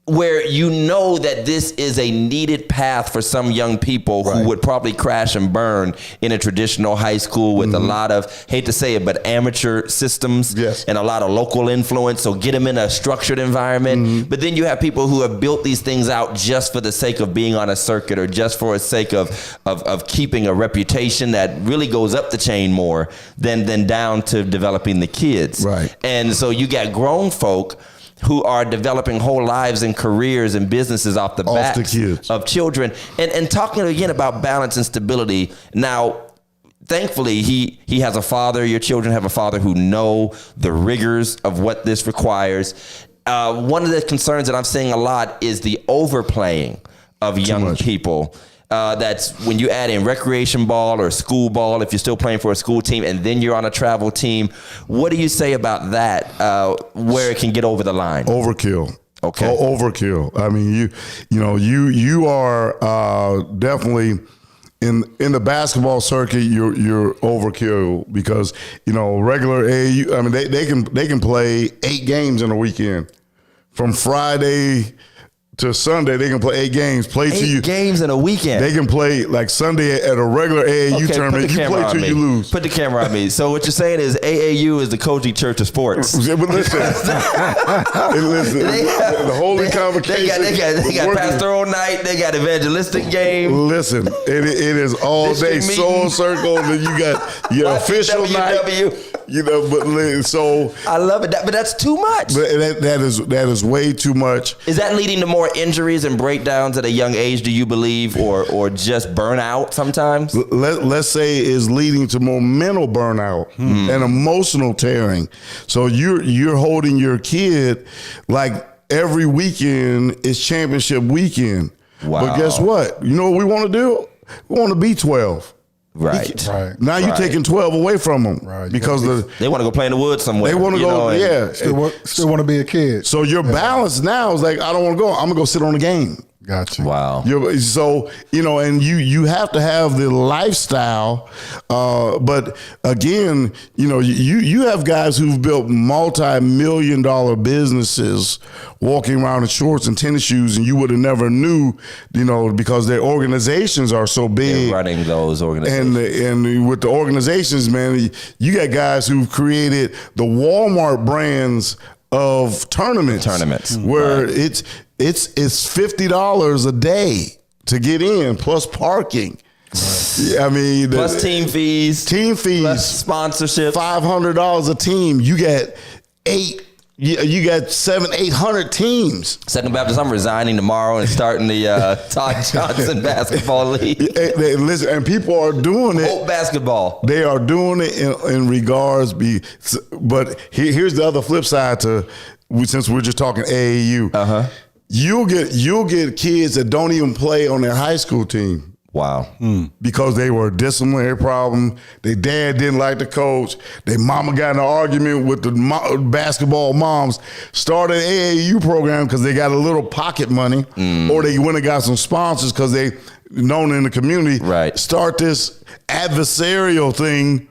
Where you know that this is a needed path for some young people who would probably crash and burn in a traditional high school with a lot of, hate to say it, but amateur systems and a lot of local influence. So get them in a structured environment. But then you have people who have built these things out just for the sake of being on a circuit or just for the sake of keeping a reputation that really goes up the chain more than down to developing the kids. Right. And so you got grown folk who are developing whole lives and careers and businesses off the backs the kids. of children. And talking again about balance and stability. Now, thankfully, he has a father. Your children have a father who know the rigors of what this requires. One of the concerns that I'm seeing a lot is the overplaying of young people. That's when you add in recreation ball or school ball, if you're still playing for a school team, and then you're on a travel team. What do you say about that, where it can get over the line? Overkill. Okay. Overkill. I mean, you are definitely in the basketball circuit. You're overkill because regular AAU. I mean, they can play 8 games in a weekend from Friday to Sunday. They can play 8 games. Play till you 8 games in a weekend. They can play like Sunday at a regular AAU tournament. You play till you lose. Put the camera on me. So what you're saying is AAU is the Koji Church of sports. But listen, the holy convocation. They got pastoral night. They got evangelistic game. Listen, it is all day soul circle. Then you got your official night. But so I love it. But that's too much. But that is way too much. Is that leading to more injuries and breakdowns at a young age, do you believe, or just burnout sometimes? Let's say is leading to more mental burnout and emotional tearing. So you're holding your kid like every weekend is championship weekend. Wow. But guess what? You know what we want to do? We want to be 12. Right. Now you're taking 12 away from them. Right. Because they want to go play in the woods somewhere. They want to go, Still want to be a kid. So your balance now is like, I don't want to go. I'm going to go sit on the game. Gotcha. Wow. So, and you have to have the lifestyle. But again, you have guys who've built multi-million-dollar businesses walking around in shorts and tennis shoes, and you would have never knew, because their organizations are so big. They're running those organizations. And with the organizations, man, you got guys who've created the Walmart brands of tournaments where it's $50 a day to get in plus parking. Right. I mean, plus team fees, plus sponsorship, $500 a team. You got 700-800 teams. Second Baptist, I'm resigning tomorrow and starting the Todd Johnson basketball league. Listen, and people are doing it. Hope basketball. They are doing it in regards. But here's the other flip side to, since we're just talking AAU. You'll get kids that don't even play on their high school team. Wow. Because they were a disciplinary problem. Their dad didn't like the coach. Their mama got in an argument with the basketball moms. Started an AAU program because they got a little pocket money, or they went and got some sponsors because they known in the community. Right. Start this adversarial thing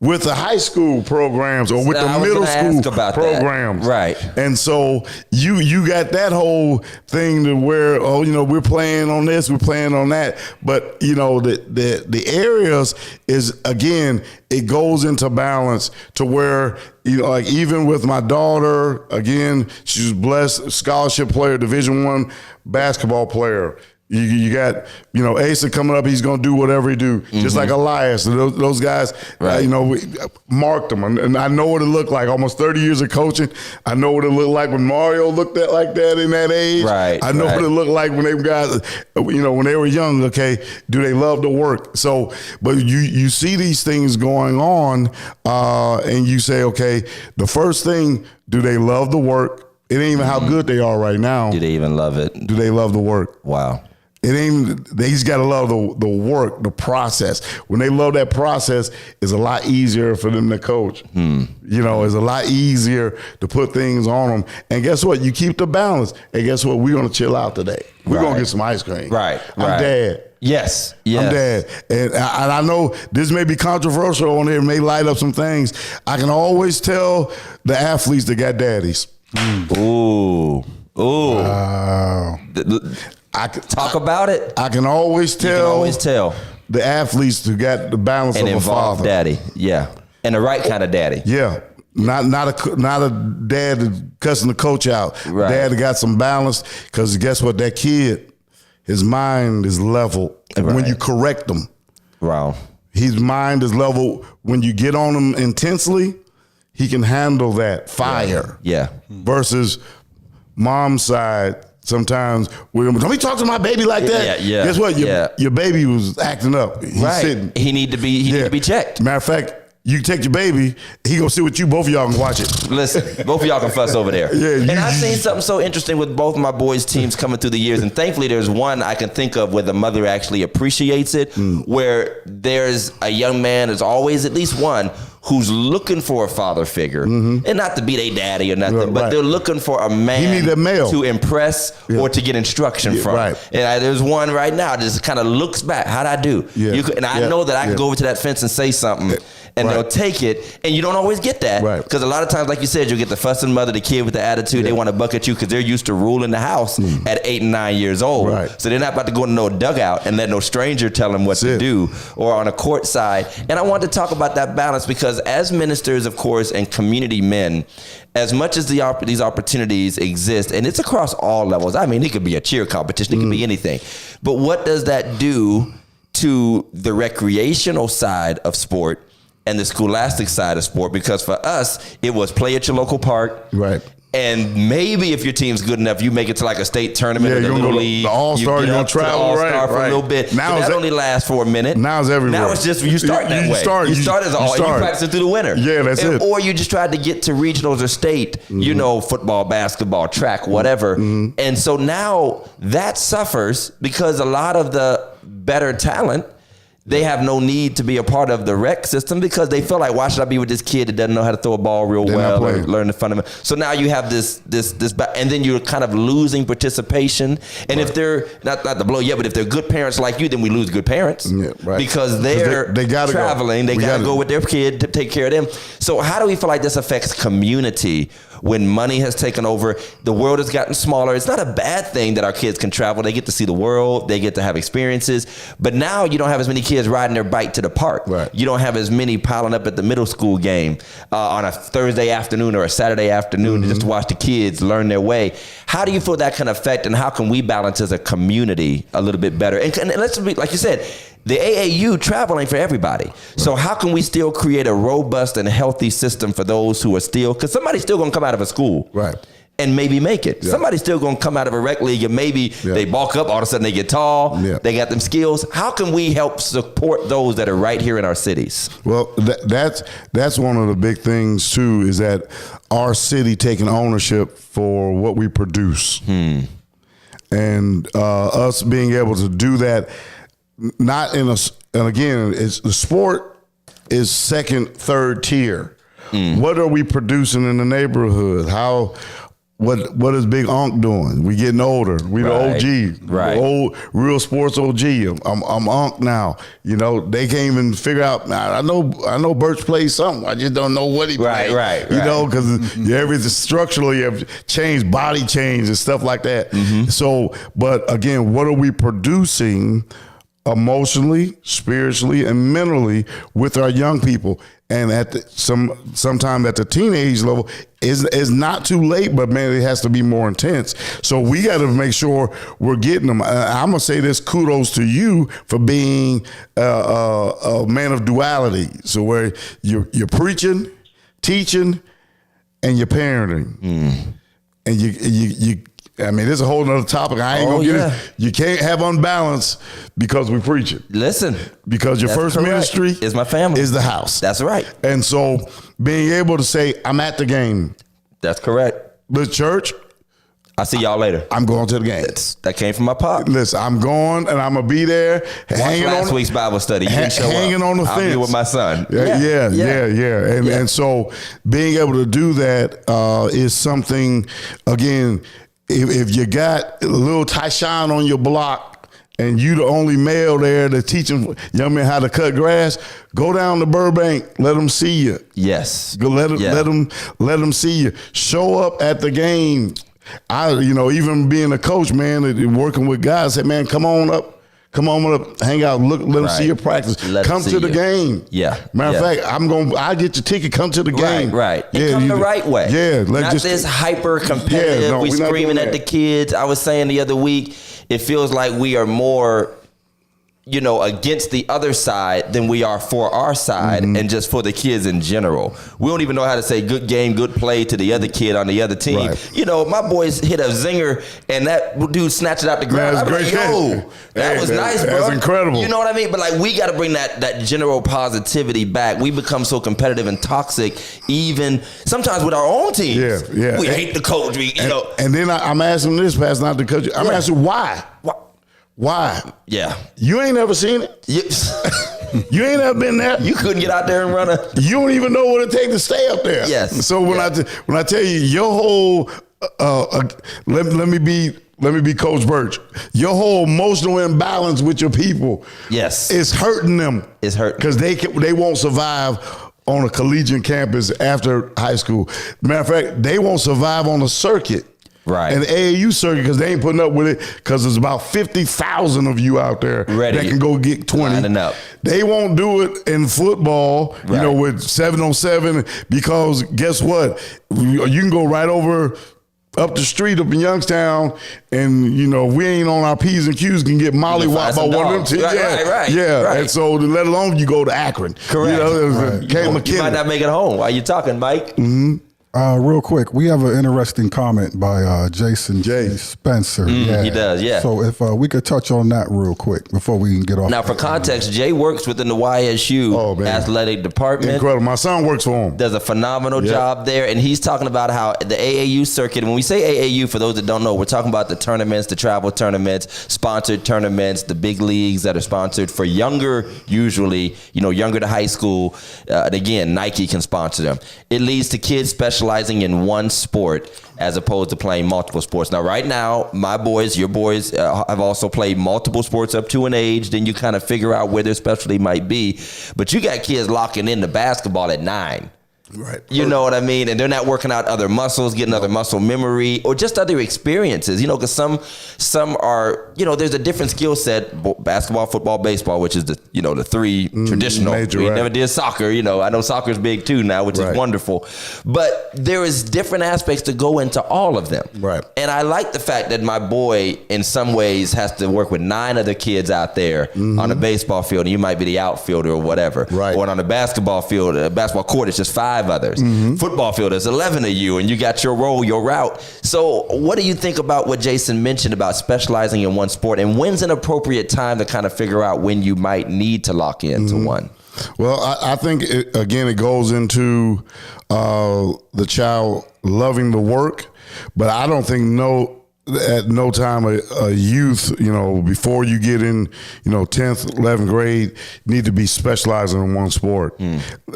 with the high school programs or with the middle school programs. Right. And so you got that whole thing to where, we're playing on this, we're playing on that. But, the areas is, again, it goes into balance to where, like even with my daughter, again, she's blessed, scholarship player, Division I basketball player. You got, Asa coming up. He's going to do whatever he do, just like Elias. Those guys, right. We marked them. And I know what it looked like. Almost 30 years of coaching. I know what it looked like when Mario looked at like that in that age. Right. I know what it looked like when they got, when they were young. Okay, do they love to work? So, but you see these things going on, and you say, okay, the first thing, do they love the work? It ain't even how good they are right now. Do they even love it? Do they love the work? Wow. They just got to love the work, the process. When they love that process, it's a lot easier for them to coach. It's a lot easier to put things on them. And guess what? You keep the balance. And guess what? We're going to chill out today. We're going to get some ice cream. Right. I'm dad. Yes. I'm dad. And I know this may be controversial on here, may light up some things. I can always tell the athletes that got daddies. Ooh. Wow. Talk about it. I can always tell the athletes who got the balance and of a father, daddy, and the right kind of daddy, not a dad that's cussing the coach out, right. Dad that got some balance, because guess what, that kid, his mind is level when you correct him. Wow, his mind is level when you get on him intensely. He can handle that fire, yeah. Versus mom's side, sometimes don't be talking to my baby like that. Yeah. Guess what? Your baby was acting up. He's Right. sitting. He need to be checked. Matter of fact, you take your baby, he gonna sit with you, both of y'all can watch it. Listen, both of y'all can fuss over there. Yeah, and I've seen something so interesting with both my boys' teams coming through the years, and thankfully there's one I can think of where the mother actually appreciates it, where there's a young man, there's always at least one who's looking for a father figure, and not to be their daddy or nothing, but they're looking for a man He need a male. to impress or to get instruction from. Right. And there's one right now that just kind of looks back. How'd I do? Yeah. And I know that I can go over to that fence and say something, and they'll take it, and you don't always get that. Right. Because a lot of times, like you said, you'll get the fussing mother, the kid with the attitude, they want to buck at you because they're used to ruling the house at 8 and 9 years old. Right. So they're not about to go into no dugout and let no stranger tell them what to do, or on a court side. And I wanted to talk about that balance because as ministers, of course, and community men, as much as these opportunities exist, and it's across all levels. I mean, it could be a cheer competition, it could be anything. But what does that do to the recreational side of sport and the scholastic side of sport? Because for us, it was play at your local park. Right. And maybe if your team's good enough, you make it to like a state tournament or the you're Little gonna go to League. the All-Star, you you're gonna get up to the travel, All-Star for right. a little bit. Now But it's that only lasts for a minute. Now it's everywhere. Now it's just you start that way. You start as all. You practice through the winter. Yeah, that's it. Or you just tried to get to regionals or state. You know, football, basketball, track, whatever. And so now that suffers because a lot of the better talent, they have no need to be a part of the rec system because they feel like, why should I be with this kid that doesn't know how to throw a ball real well or learn the fundamentals? So now you have this, and then you're kind of losing participation. And if they're not to blow you up, but if they're good parents like you, then we lose good parents because they gotta traveling. They got to go with their kid to take care of them. So how do we feel like this affects community? When money has taken over, the world has gotten smaller. It's not a bad thing that our kids can travel. They get to see the world. They get to have experiences. But now you don't have as many kids riding their bike to the park. Right. You don't have as many piling up at the middle school game on a Thursday afternoon or a Saturday afternoon just to watch the kids learn their way. How do you feel that can affect, and how can we balance as a community a little bit better? And let's be, like you said, the AAU travel ain't for everybody. So how can we still create a robust and healthy system for those who are still, because somebody's still going to come out of a school. Right. And maybe make it. Somebody's still going to come out of a rec league and maybe they bulk up, all of a sudden they get tall, they got them skills. How can we help support those that are right here in our cities? Well, that's one of the big things too, is that our city taking ownership for what we produce. And us being able to do that, not in a, and again, it's the sport is second, third tier. What are we producing in the neighborhood? What is Big Unc doing? We getting older. We the OG, old real sports OG. I'm Unc now. You know, they can't even figure out. I know Burch plays something. I just don't know what he plays. Right. You know, because everything structurally have changed, body change and stuff like that. So, but again, what are we producing emotionally, spiritually, and mentally with our young people? And at sometime at the teenage level is not too late, but man, it has to be more intense. So we got to make sure we're getting them. I'm gonna say this: kudos to you for being a man of duality. So where you're preaching, teaching, and you're parenting, and you. I mean, this is a whole nother topic. I ain't gonna get it. You can't have unbalance because we preach it. Listen, because your first ministry is my family, is the house. That's right. And so being able to say, I'm at the game. That's correct. The church, I'll see y'all later. I'm going to the game. That came from my pop. Listen, I'm going and I'm gonna be there. Hanging last week's Bible study. You didn't show hanging up. on the fence. I'll be with my son. Yeah. And so being able to do that is something, again, if you got a little Tyshawn on your block and you the only male there that's teaching young men how to cut grass, go down to Burbank, let them see you. Yes. Go let them see you. Show up at the game. Even being a coach, man, working with guys, say, man, come on up, hang out, look, let them see your practice. Come to the game. Yeah. Matter of fact, I get your ticket, come to the game. Right. Yeah, come the right way. Yeah. Not this hyper competitive, we screaming at the kids. I was saying the other week, it feels like we are more against the other side than we are for our side and just for the kids in general. We don't even know how to say good game, good play to the other kid on the other team. Right. My boys hit a zinger and that dude snatched it out the ground. That's great. That was nice, bro. That's incredible. You know what I mean? But like, we got to bring that general positivity back. We become so competitive and toxic, even sometimes with our own teams. Yeah. We hate the coach. And then I'm asking this, Pastor, not the coach. I'm asking why. Why? Yeah. You ain't never seen it? You ain't never been there? You couldn't get out there and run You don't even know what it takes to stay up there. Yes. So when I tell you your whole let me be Coach Burch. Your whole emotional imbalance with your people, yes, is hurting them. It's hurting because they won't survive on a collegiate campus after high school. Matter of fact, they won't survive on a circuit. Right. And the AAU circuit, because they ain't putting up with it, because there's about 50,000 of you out there ready that can go get 20. Lining up. They won't do it in football, right, with 7-on-7, because guess what? You can go right over up the street up in Youngstown, and we ain't on our P's and Q's, can get mollywopped by one of them teams. Right. Right. And so let alone you go to Akron. Correct. You might not make it home. Why you talking, Mike? Mm-hmm. Real quick, we have an interesting comment by Jason J. Spencer. He does, yeah. So if we could touch on that real quick before we can get off. Now, for context, Jay works within the YSU athletic department. Incredible. My son works for him. Does a phenomenal job there, and he's talking about how the AAU circuit, when we say AAU, for those that don't know, we're talking about the tournaments, the travel tournaments, sponsored tournaments, the big leagues that are sponsored for younger, usually, younger to high school. And again, Nike can sponsor them. It leads to kids specializing in one sport as opposed to playing multiple sports. Now, right now, my boys, your boys, have also played multiple sports up to an age. Then you kind of figure out where their specialty might be. But you got kids locking into basketball at 9. Right. You know what I mean? And they're not working out other muscles, getting other muscle memory, or just other experiences, because some are, there's a different skill set, basketball, football, baseball, which is the 3 traditional. Major, we right. never did soccer. I know soccer's big too now, which is wonderful. But there is different aspects to go into all of them. Right. And I like the fact that my boy, in some ways, has to work with 9 other kids out there on a baseball field, and you might be the outfielder or whatever. Right. Or on a basketball field, a basketball court, it's just 5 others. Football field, there's 11 of you, and you got your role, your route. So what do you think about what Jason mentioned about specializing in one sport, and when's an appropriate time to kind of figure out when you might need to lock into one? Well, I think, it goes into the child loving the work, but I don't think at no time a youth, before you get in, 10th, 11th grade, need to be specializing in one sport.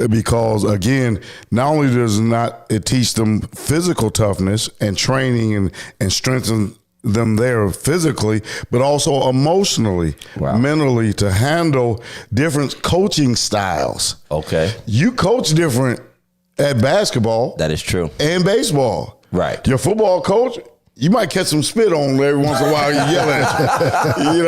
Because again, not only does it teach them physical toughness and training and strengthen them there physically, but also emotionally, mentally, to handle different coaching styles. Okay. You coach different at basketball. That is true. And baseball. Right. Your football coach, you might catch some spit on every once in a while. You yell at you. You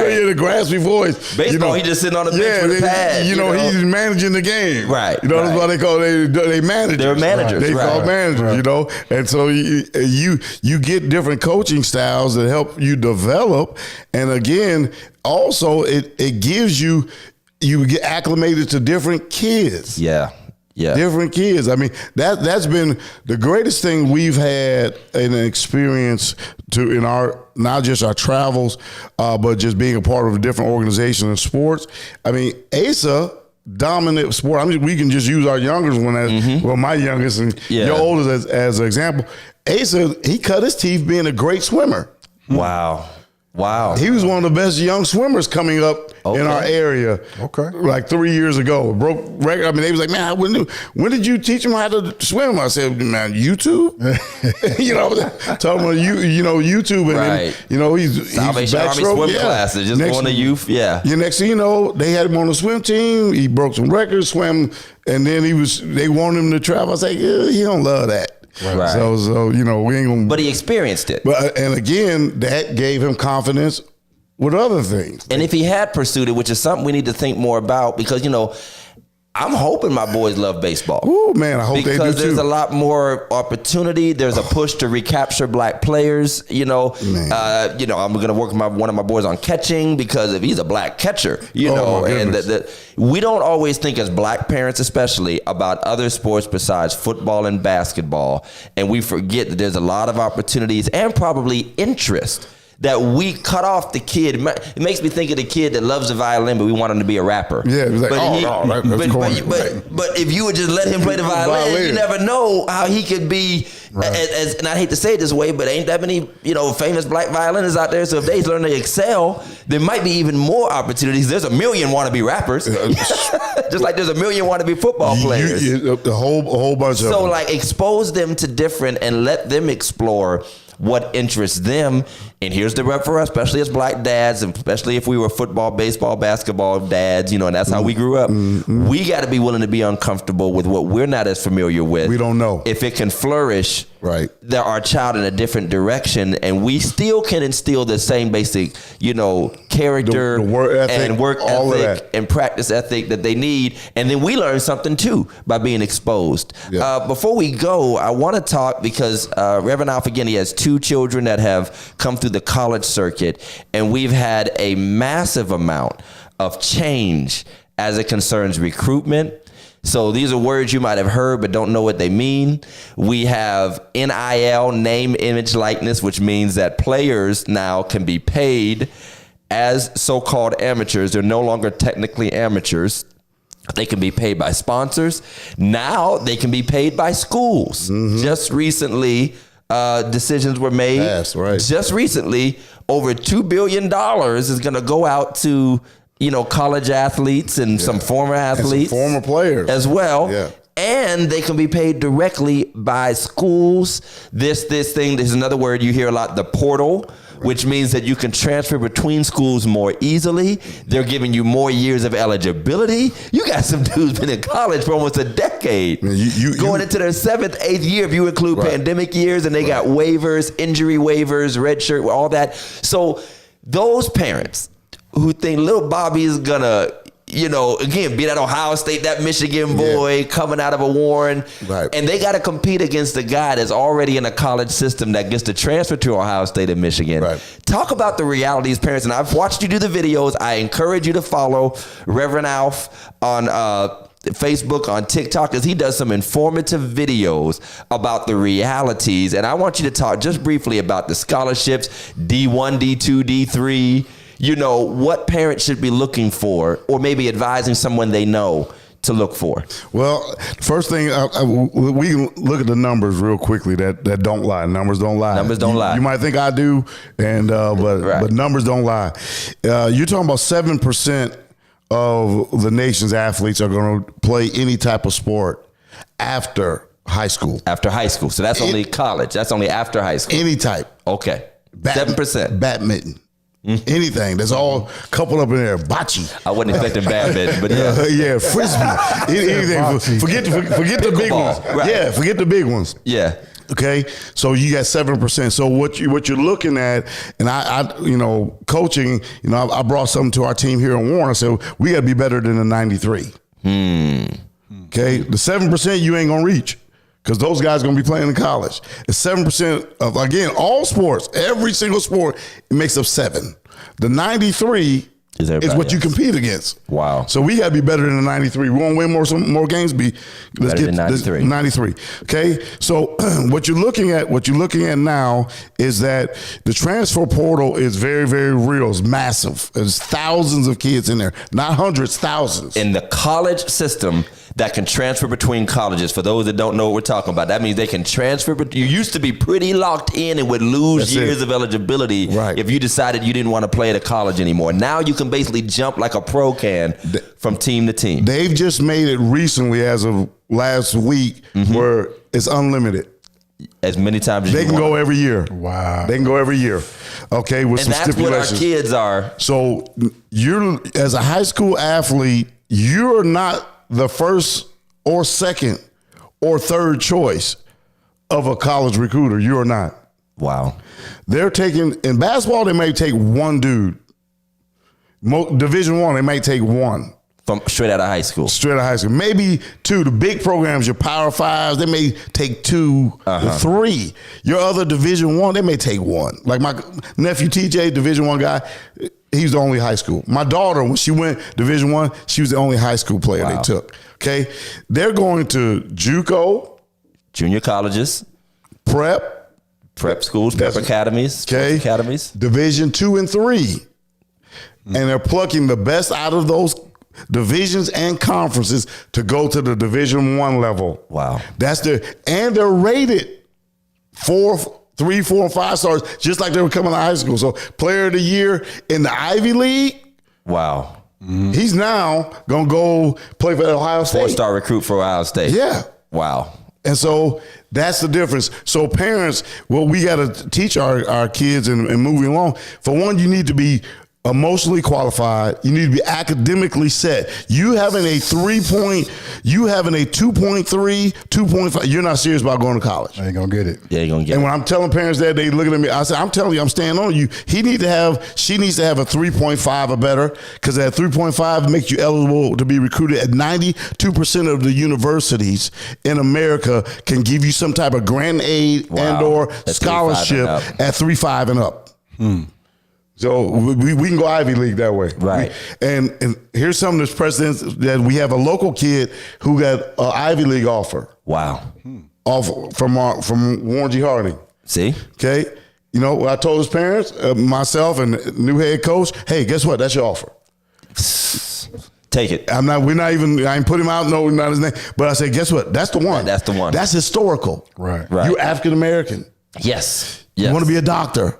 hear the graspy voice. Baseball, he just sitting on the bench with a pad. He's managing the game. Right. That's why they call they managers. They're managers. They call managers. And so you get different coaching styles that help you develop. And again, also it gives you get acclimated to different kids. Yeah. Different kids. I mean, that's been the greatest thing we've had an experience in our, not just our travels, but just being a part of a different organization in sports. I mean, Asa, dominant sport. We can just use our youngest one as, well, my youngest and your oldest as an example. Asa, he cut his teeth being a great swimmer. Wow. He was one of the best young swimmers coming up in our area. Like 3 years ago. Broke record. I mean, they was like, man, when did you teach him how to swim? I said, man, YouTube? Talking about YouTube. And then, he's Salvation Army swim classes, just going to youth. Next thing you know, they had him on the swim team. He broke some records, swam, and then they wanted him to travel. I was like, he don't love that. Right. So we ain't gonna. But he experienced it. And again, that gave him confidence with other things. And if he had pursued it, which is something we need to think more about, because I'm hoping my boys love baseball. Oh man, I hope they do too. Because there's a lot more opportunity. There's a push to recapture black players. I'm going to work with one of my boys on catching because if he's a black catcher, and we don't always think as black parents, especially about other sports besides football and basketball, and we forget that there's a lot of opportunities and probably interest that we cut off the kid. It makes me think of the kid that loves the violin, but we want him to be a rapper. Yeah, it was like, that's corny. But if you would just let him play the violin, you never know how he could be. Right. And I hate to say it this way, but ain't that many famous black violinists out there? So if they learn to excel, there might be even more opportunities. There's a million wannabe rappers, just like there's a million wannabe football players. A whole bunch of them. So like expose them to different and let them explore what interests them. And here's the rep for us, especially as black dads, and especially if we were football, baseball, basketball dads, and that's how we grew up. Mm-hmm. We got to be willing to be uncomfortable with what we're not as familiar with. We don't know. If it can flourish, right, our child in a different direction, and we still can instill the same basic, character the work ethic, and work ethic and practice ethic that they need. And then we learn something too by being exposed. Yeah. Before we go, I want to talk because Reverend Alfie, again, he has 2 children that have come through the college circuit, and we've had a massive amount of change as it concerns recruitment. So these are words you might have heard but don't know what they mean. We have NIL, name, image, likeness, which means that players now can be paid as so-called amateurs. They're no longer technically amateurs. They can be paid by sponsors. Now they can be paid by schools. Mm-hmm. Just recently, decisions were made. That's right. Just recently, over $2 billion is going to go out to college athletes and some former athletes, and some former players as well. Yeah. And they can be paid directly by schools. This is another word you hear a lot, the portal, which means that you can transfer between schools more easily. They're giving you more years of eligibility. You got some dudes been in college for almost a decade, going into their 7th, 8th year if you include pandemic years, and they got waivers, injury waivers, red shirt, all that. So those parents who think little Bobby is gonna, again, be that Ohio State, that Michigan boy coming out of a Warren, and they got to compete against the guy that's already in a college system that gets to transfer to Ohio State and Michigan. Right. Talk about the realities, parents, and I've watched you do the videos. I encourage you to follow Reverend Alf on Facebook, on TikTok, because he does some informative videos about the realities. And I want you to talk just briefly about the scholarships, D1, D2, D3, what parents should be looking for, or maybe advising someone they know to look for. Well, first thing, we can look at the numbers real quickly that don't lie. Numbers don't lie. Numbers don't lie. You might think I do, but numbers don't lie. You're talking about 7% of the nation's athletes are going to play any type of sport after high school. After high school. So that's only college. That's only after high school. Any type. Okay. 7%. Badminton. Anything that's all coupled up in there. Bocce. I wasn't expecting badminton, but frisbee. Anything. Forget the big ones. Right. Yeah, forget the big ones. Yeah. Okay, so you got 7%. So what you're looking at, and I coaching, I brought something to our team here in Warren. I said we got to be better than the 93. Okay, the 7% you ain't gonna reach, because those guys are going to be playing in college. It's 7% of, again, all sports, every single sport, it makes up 7. The 93 is what you compete against. Wow. So we got to be better than the 93. We want to win more games. Let's get 93. 93. Okay. So what you're looking at now is that the transfer portal is very, very real. It's massive. There's thousands of kids in there, not hundreds, thousands. In the college system that can transfer between colleges, for those that don't know what we're talking about, that means they can transfer. But you used to be pretty locked in and would lose years of eligibility if you decided you didn't want to play at a college anymore. Now you can basically jump like a pro can from team to team. They've just made it recently, as of last week, where it's unlimited. As many times as they can go every year. Wow. They can go every year. Okay, with some stipulations. And that's what our kids are. So you're, as a high school athlete, you're not the first or second or third choice of a college recruiter. You're not. Wow. They're taking, in basketball, they may take one dude. Division I, they may take one. From straight out of high school. Straight out of high school. Maybe 2. The big programs, your Power 5s, they may take 2 or 3. Your other Division 1, they may take 1. Like my nephew TJ, Division 1 guy, he's the only high school. My daughter, when she went Division 1, she was the only high school player they took. Okay? They're going to JUCO. Junior colleges. Prep schools, prep academies. Okay. Academies. Division 2 and 3. And they're plucking the best out of those divisions and conferences to go to the Division 1 level. Wow. And they're rated 3, 4, and 5 stars, just like they were coming out of high school. So player of the year in the Ivy League. Wow. Mm-hmm. He's now going to go play for Ohio State. 4-star recruit for Ohio State. Yeah. Wow. And so that's the difference. So parents, we got to teach our kids and moving along. For one, you need to be emotionally qualified. You need to be academically set. You having a 2.3, 2.5, you're not serious about going to college. I ain't gonna get it. Yeah, you're gonna get it. And when I'm telling parents that, they looking at me, I said, I'm telling you, I'm standing on you. She needs to have a 3.5 or better, because that 3.5 makes you eligible to be recruited at 92% of the universities in America can give you some type of grant aid and or scholarship at 3.5 and up. So we can go Ivy League that way. Right. And here's some of the precedents that we have a local kid who got an Ivy League offer. Wow. Offer from Warren G. Harding. See? Okay. You know, I told his parents, myself and new head coach, hey, guess what? That's your offer. Take it. I ain't put him out, no, not his name. But I said, guess what? That's the one. That's the one. That's historical. Right. You're African American. Yes. You want to be a doctor.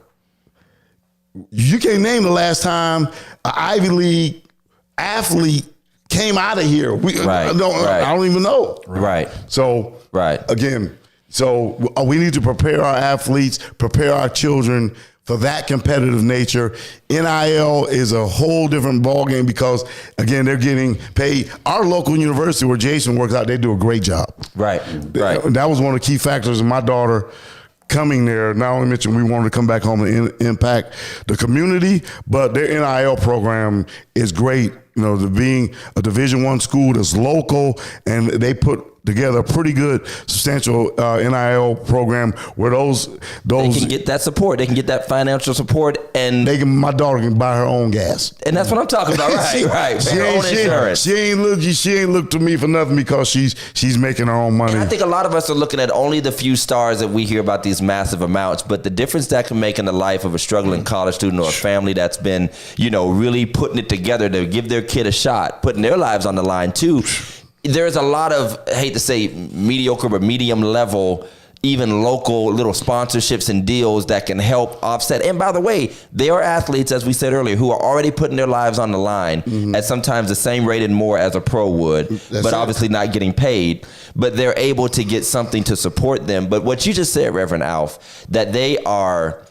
You can't name the last time an Ivy League athlete came out of here. I don't even know. Right. So, again, we need to prepare our athletes, prepare our children for that competitive nature. NIL is a whole different ballgame because, again, they're getting paid. Our local university where Jason works out, they do a great job. Right. That was one of the key factors in my daughter coming there. Not only mentioned we wanted to come back home and impact the community, but their NIL program is great. You know, being a Division I school that's local, and they put together a pretty good, substantial NIL program where those they can get that support, they can get that financial support, and my daughter can buy her own gas, and that's what I'm talking about. Right. She ain't look to me for nothing because she's making her own money. And I think a lot of us are looking at only the few stars that we hear about these massive amounts, but the difference that can make in the life of a struggling college student or a family that's been, really putting it together to give their kid a shot, putting their lives on the line too. There's a lot of, I hate to say mediocre, but medium level, even local little sponsorships and deals that can help offset. And by the way, they are athletes, as we said earlier, who are already putting their lives on the line at sometimes the same rate and more as a pro would, obviously not getting paid. But they're able to get something to support them. But what you just said, Reverend Alf, that they are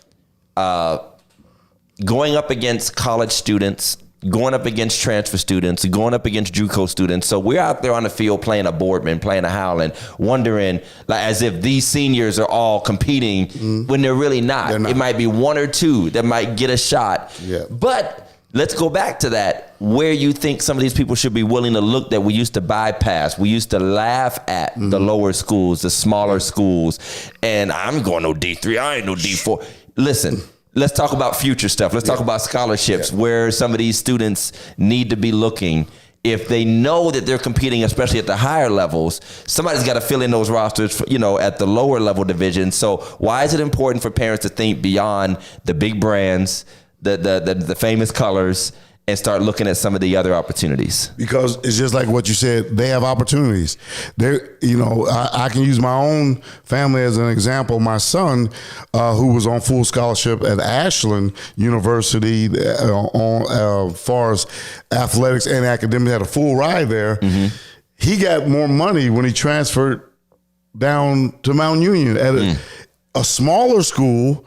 going up against college students, going up against transfer students, going up against JUCO students. So we're out there on the field playing a Boardman, playing a Howland, wondering as if these seniors are all competing when they're really not. It might be one or two that might get a shot. Yeah. But let's go back to that, where you think some of these people should be willing to look that we used to bypass. We used to laugh at the lower schools, the smaller schools, and I'm going no D3, I ain't no D4. Listen. Let's talk about future stuff. Let's talk about scholarships, where some of these students need to be looking. If they know that they're competing, especially at the higher levels, somebody's got to fill in those rosters, at the lower level division. So why is it important for parents to think beyond the big brands, the famous colors, and start looking at some of the other opportunities? Because it's just like what you said, they have opportunities. I can use my own family as an example. My son, who was on full scholarship at Ashland University on far as athletics and academics, had a full ride there. He got more money when he transferred down to Mount Union at a smaller school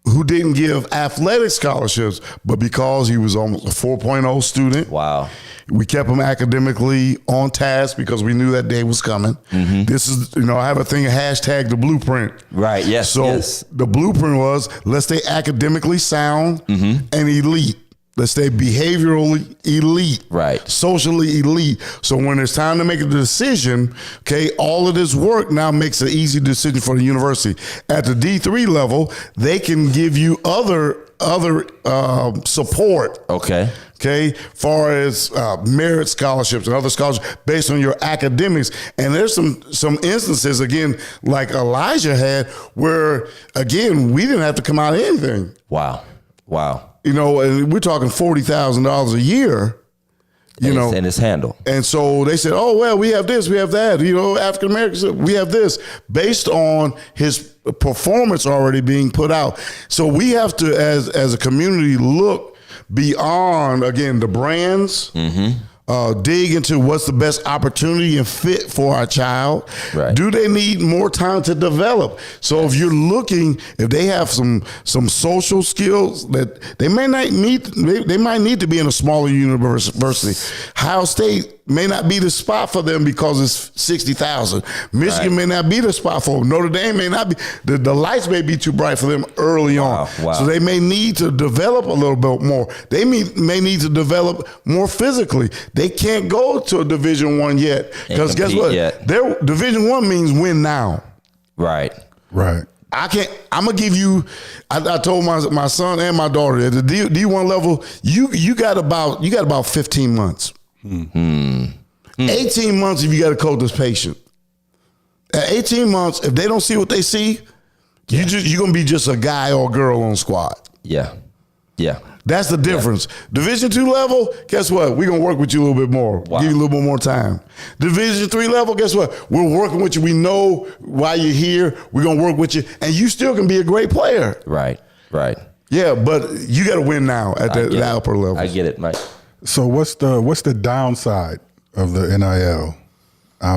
who didn't give athletic scholarships, but because he was almost a 4.0 student. Wow. We kept him academically on task because we knew that day was coming. This is, I have a thing, hashtag the blueprint. Right, yes. So the blueprint was, let's stay academically sound and elite. let's say, behaviorally elite, Right. socially elite. So when it's time to make a decision, okay, all of this work now makes an easy decision for the university. At the D3 level, they can give you other support. Okay, far as merit scholarships and other scholarships based on your academics. And there's some instances, again, like Elijah had, where, again, we didn't have to come out of anything. Wow. You know, and we're talking $40,000 a year. And it's handled. And so they said, oh, well, we have this, we have that. You know, African Americans, we have this, based on his performance already being put out. So we have to, as a community, look beyond, again, the brands, dig into what's the best opportunity and fit for our child. Right. Do they need more time to develop? So if you're looking, if they have some social skills that they may not need, they might need to be in a smaller university. Ohio State may not be the spot for them because it's 60,000. Michigan may not be the spot for them. Notre Dame may not be. The lights may be too bright for them early on. Wow. So they may need to develop a little bit more. They may need to develop more physically. They can't go to a Division I yet, because guess what? Their Division I means win now. Right. I can't. I'm gonna give you. I told my son and my daughter at the D1 level, you got about 15 months. 18 months if you got to coach this patient. At 18 months, if they don't see what they see, you're gonna be just a guy or girl on squad. Yeah. That's the difference. Division II level, guess what? We're gonna work with you a little bit more. Wow. Give you a little bit more time. Division III level, guess what? We're working with you. We know why you're here. We're gonna work with you, and you still can be a great player. Right. Yeah, but you got to win now at the upper level. I get it, Mike. So what's the downside of the NIL?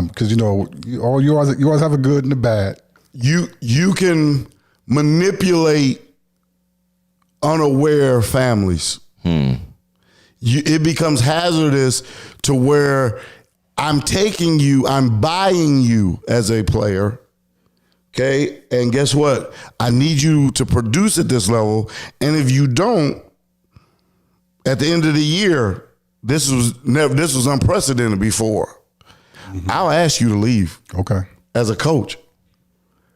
Because you always have a good and a bad. You can manipulate unaware families. It becomes hazardous to where I'm buying you as a player. Okay, and guess what? I need you to produce at this level, and if you don't, at the end of the year, this was unprecedented before. I'll ask you to leave. Okay. As a coach.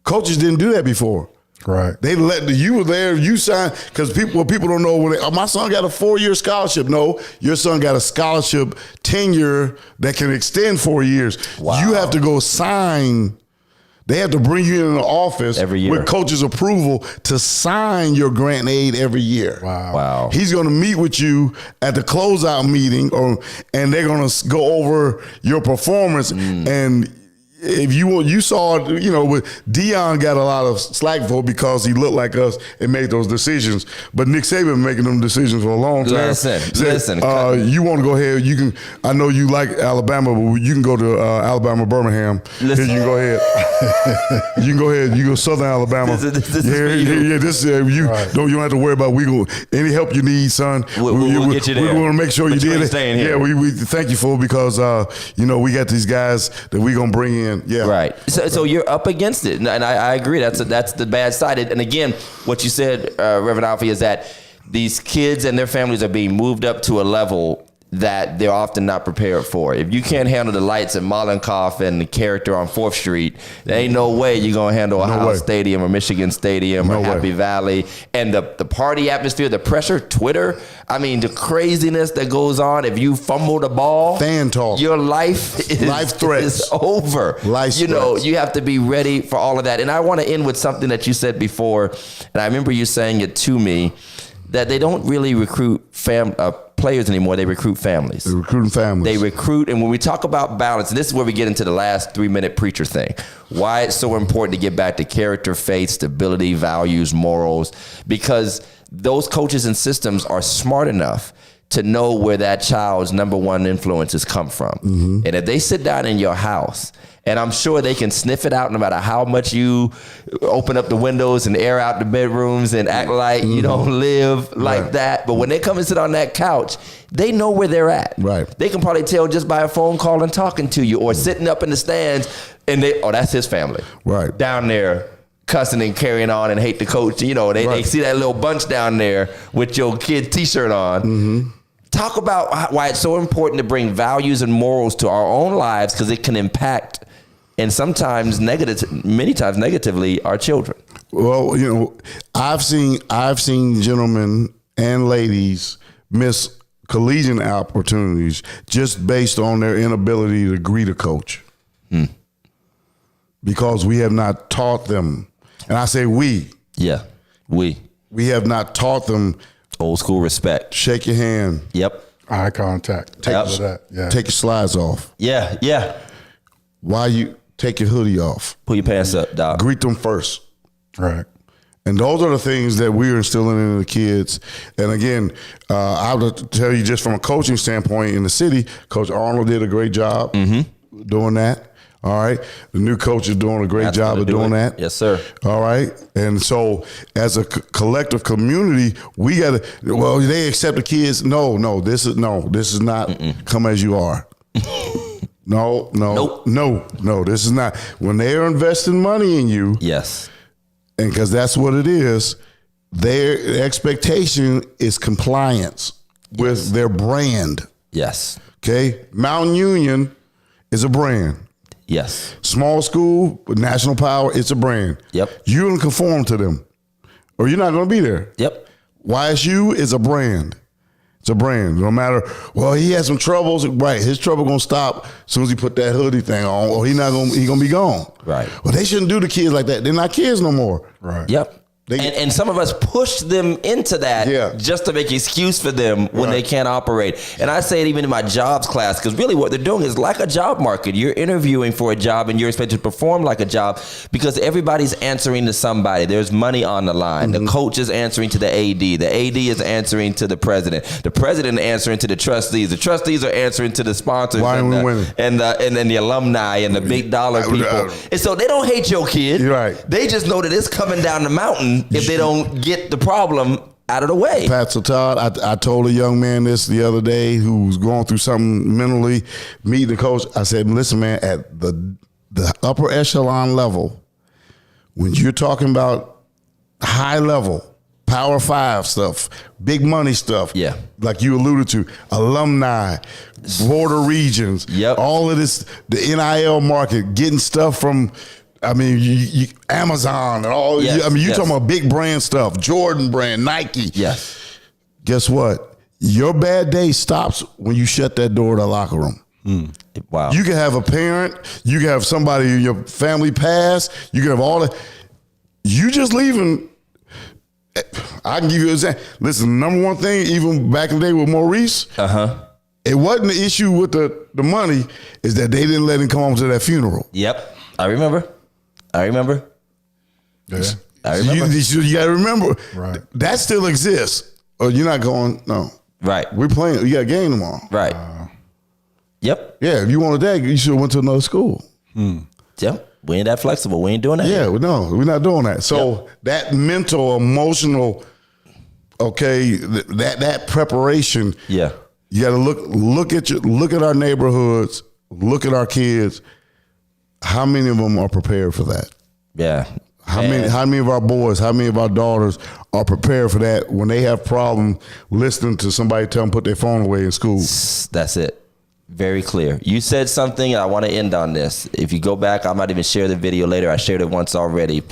Coaches didn't do that before. Right. They you were there, you signed, because people don't know my son got a 4-year scholarship. No, your son got a scholarship tenure that can extend 4 years. Wow. You have to go sign. They have to bring you in the office every year with coach's approval to sign your grant aid every year. Wow. He's going to meet with you at the closeout meeting, and they're going to go over your performance. And if you saw, with Dion got a lot of slack for because he looked like us and made those decisions. But Nick Saban been making them decisions for a long time. Listen. You want to go ahead? You can. I know you like Alabama, but you can go to Alabama Birmingham. Listen. Here, you can go ahead. You can go ahead. You go Southern Alabama. This is you don't have to worry about any help you need, son. We'll get you there. We want to make sure you did it. Staying here. Yeah, we thank you for it because we got these guys that we gonna bring in. Yeah. Right. So you're up against it, and I agree. That's the bad side. And again, what you said, Reverend Alfie, is that these kids and their families are being moved up to a level that they're often not prepared for. If you can't handle the lights at Mollenkoff and the character on 4th Street, there ain't no way you're going to handle Ohio Stadium or Michigan Stadium or Happy Valley. And the party atmosphere, the pressure, Twitter, the craziness that goes on. If you fumble the ball, fan talk, your life is over. You have to be ready for all of that. And I want to end with something that you said before, and I remember you saying it to me, that they don't really recruit players anymore. They recruit families. They're recruiting families. They recruit, and when we talk about balance, and this is where we get into the last 3-minute preacher thing, why it's so important to get back to character, faith, stability, values, morals, because those coaches and systems are smart enough to know where that child's number one influences come from. And if they sit down in your house, and I'm sure they can sniff it out no matter how much you open up the windows and air out the bedrooms and act like you don't live like that. But when they come and sit on that couch, they know where they're at. Right. They can probably tell just by a phone call and talking to you or sitting up in the stands and that's his family. Right. Down there cussing and carrying on and hate the coach. You know, they see that little bunch down there with your kid T-shirt on. Mm-hmm. Talk about why it's so important to bring values and morals to our own lives, because it can impact, and sometimes many times negatively, our children. Well, you know, I've seen gentlemen and ladies miss collegiate opportunities just based on their inability to greet a coach. Because we have not taught them, and I say we. Yeah, we have not taught them old school respect. Shake your hand. Yep. Eye contact. Take all of that. Yeah. Take your slides off. Yeah. Why you take your hoodie off? Pull your pants up, dog. Greet them first. Right. And those are the things that we're instilling in the kids. And again, I would tell you just from a coaching standpoint in the city, Coach Arnold did a great job doing that. All right. The new coach is doing a great job of doing that. Yes, sir. All right. And so as a collective community, we got to, well, they accept the kids. No, this is not come as you are. No, this is not. When they're investing money in you. Yes. And because that's what it is, their expectation is compliance with their brand. Yes. Okay. Mountain Union is a brand. Yes. Small school with national power, it's a brand. Yep. You don't conform to them, or you're not going to be there. Yep. YSU is a brand. It's a brand. No matter, well, he had some troubles. Right. His trouble going to stop as soon as he put that hoodie thing on, or he going to be gone. Right. Well, they shouldn't do the kids like that. They're not kids no more. Right. Yep. And some of us push them into that just to make an excuse for them when they can't operate. And I say it even in my jobs class, because really what they're doing is like a job market. You're interviewing for a job and you're expected to perform like a job because everybody's answering to somebody. There's money on the line. The coach is answering to the AD. The AD is answering to the president. The president answering to the trustees. The trustees are answering to the sponsors and the alumni and the big dollar people. And so they don't hate your kid. Right. They just know that it's coming down the mountain if they don't get the problem out of the way. Pastor Todd, I told a young man this the other day who was going through something mentally, meeting the coach. I said, listen, man, at the upper echelon level, when you're talking about high level, Power 5 stuff, big money stuff, like you alluded to, alumni, border regions, all of this, the NIL market, getting stuff from, I mean, Amazon and all. Yes, you're talking about big brand stuff, Jordan brand, Nike. Yes. Guess what? Your bad day stops when you shut that door to the locker room. Wow. You can have a parent, you can have somebody in your family pass, you can have all that. You just leaving. I can give you an example. Listen, the number one thing, even back in the day with Maurice, it wasn't the issue with the money, is that they didn't let him come home to that funeral. Yep. I remember. Yeah. I remember. You got to remember, right? That still exists. Or you're not going, no. Right. We're playing, you got a game tomorrow. Right. Yep. Yeah, if you wanted that, you should have went to another school. Yep. We ain't that flexible. We ain't doing that. Yeah, no, we're not doing that. So that mental, emotional, that preparation. Yeah. You got to look at our neighborhoods, look at our kids. How many of them are prepared for that? Yeah. How many of our boys, how many of our daughters are prepared for that when they have problems listening to somebody tell them put their phone away in school? That's it. Very clear. You said something, and I want to end on this. If you go back, I might even share the video later. I shared it once already.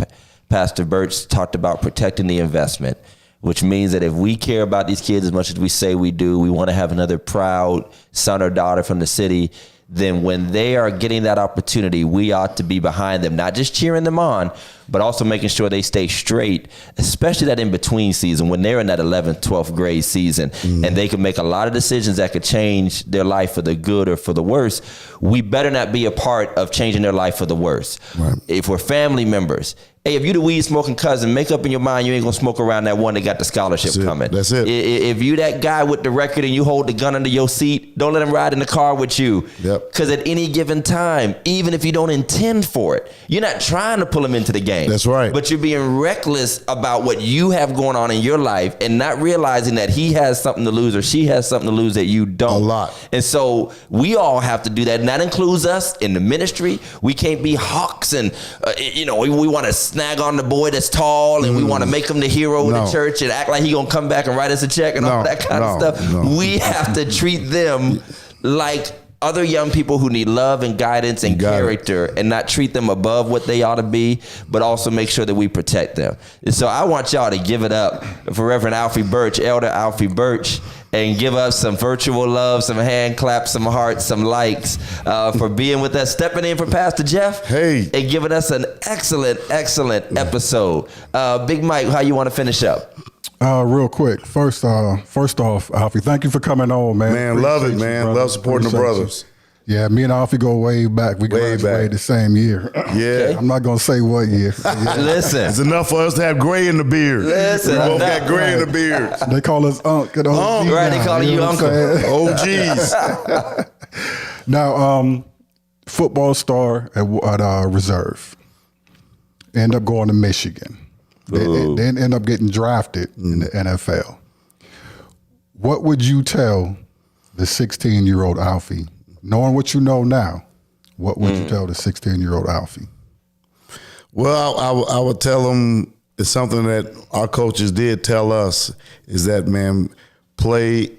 Pastor Burch talked about protecting the investment, which means that if we care about these kids as much as we say we do, we want to have another proud son or daughter from the city, then when they are getting that opportunity, we ought to be behind them, not just cheering them on, but also making sure they stay straight, especially that in-between season when they're in that 11th, 12th grade season, and they can make a lot of decisions that could change their life for the good or for the worse. We better not be a part of changing their life for the worse. Right. If we're family members, hey, if you the weed smoking cousin, make up in your mind you ain't gonna smoke around that one that got the scholarship coming. That's it. If you that guy with the record and you hold the gun under your seat, don't let him ride in the car with you. Because at any given time, even if you don't intend for it, you're not trying to pull him into the game. game. That's right. But you're being reckless about what you have going on in your life and not realizing that he has something to lose or she has something to lose that you don't. A lot. And so we all have to do that. And that includes us in the ministry. We can't be hawks and, we want to snag on the boy that's tall and we want to make him the hero of the church and act like he going to come back and write us a check and all that kind of stuff. No. We have to treat them like other young people who need love and guidance and character and not treat them above what they ought to be, but also make sure that we protect them. And so I want y'all to give it up for Reverend Alfie Burch, Elder Alfie Burch, and give us some virtual love, some hand claps, some hearts, some likes for being with us, stepping in for Pastor Jeff, and giving us an excellent episode. Big Mike, how you want to finish up? Real quick. First off, Alfie, thank you for coming on, man. Man, love it, man. Brother. Love supporting the brothers. Yeah, me and Alfie go way back. We graduated the same year. Yeah. I'm not going to say what year. Listen. It's enough for us to have gray in the beard. Listen. We both got gray in the beard. They call us Unc. Right, they call you Uncle. OGs. Now, football star at Reserve. End up going to Michigan. Then end up getting drafted in the NFL. What would you tell the 16-year-old Alfie, knowing what you know now? What would you tell the 16-year-old Alfie? Well, I would tell him it's something that our coaches did tell us is that, man, play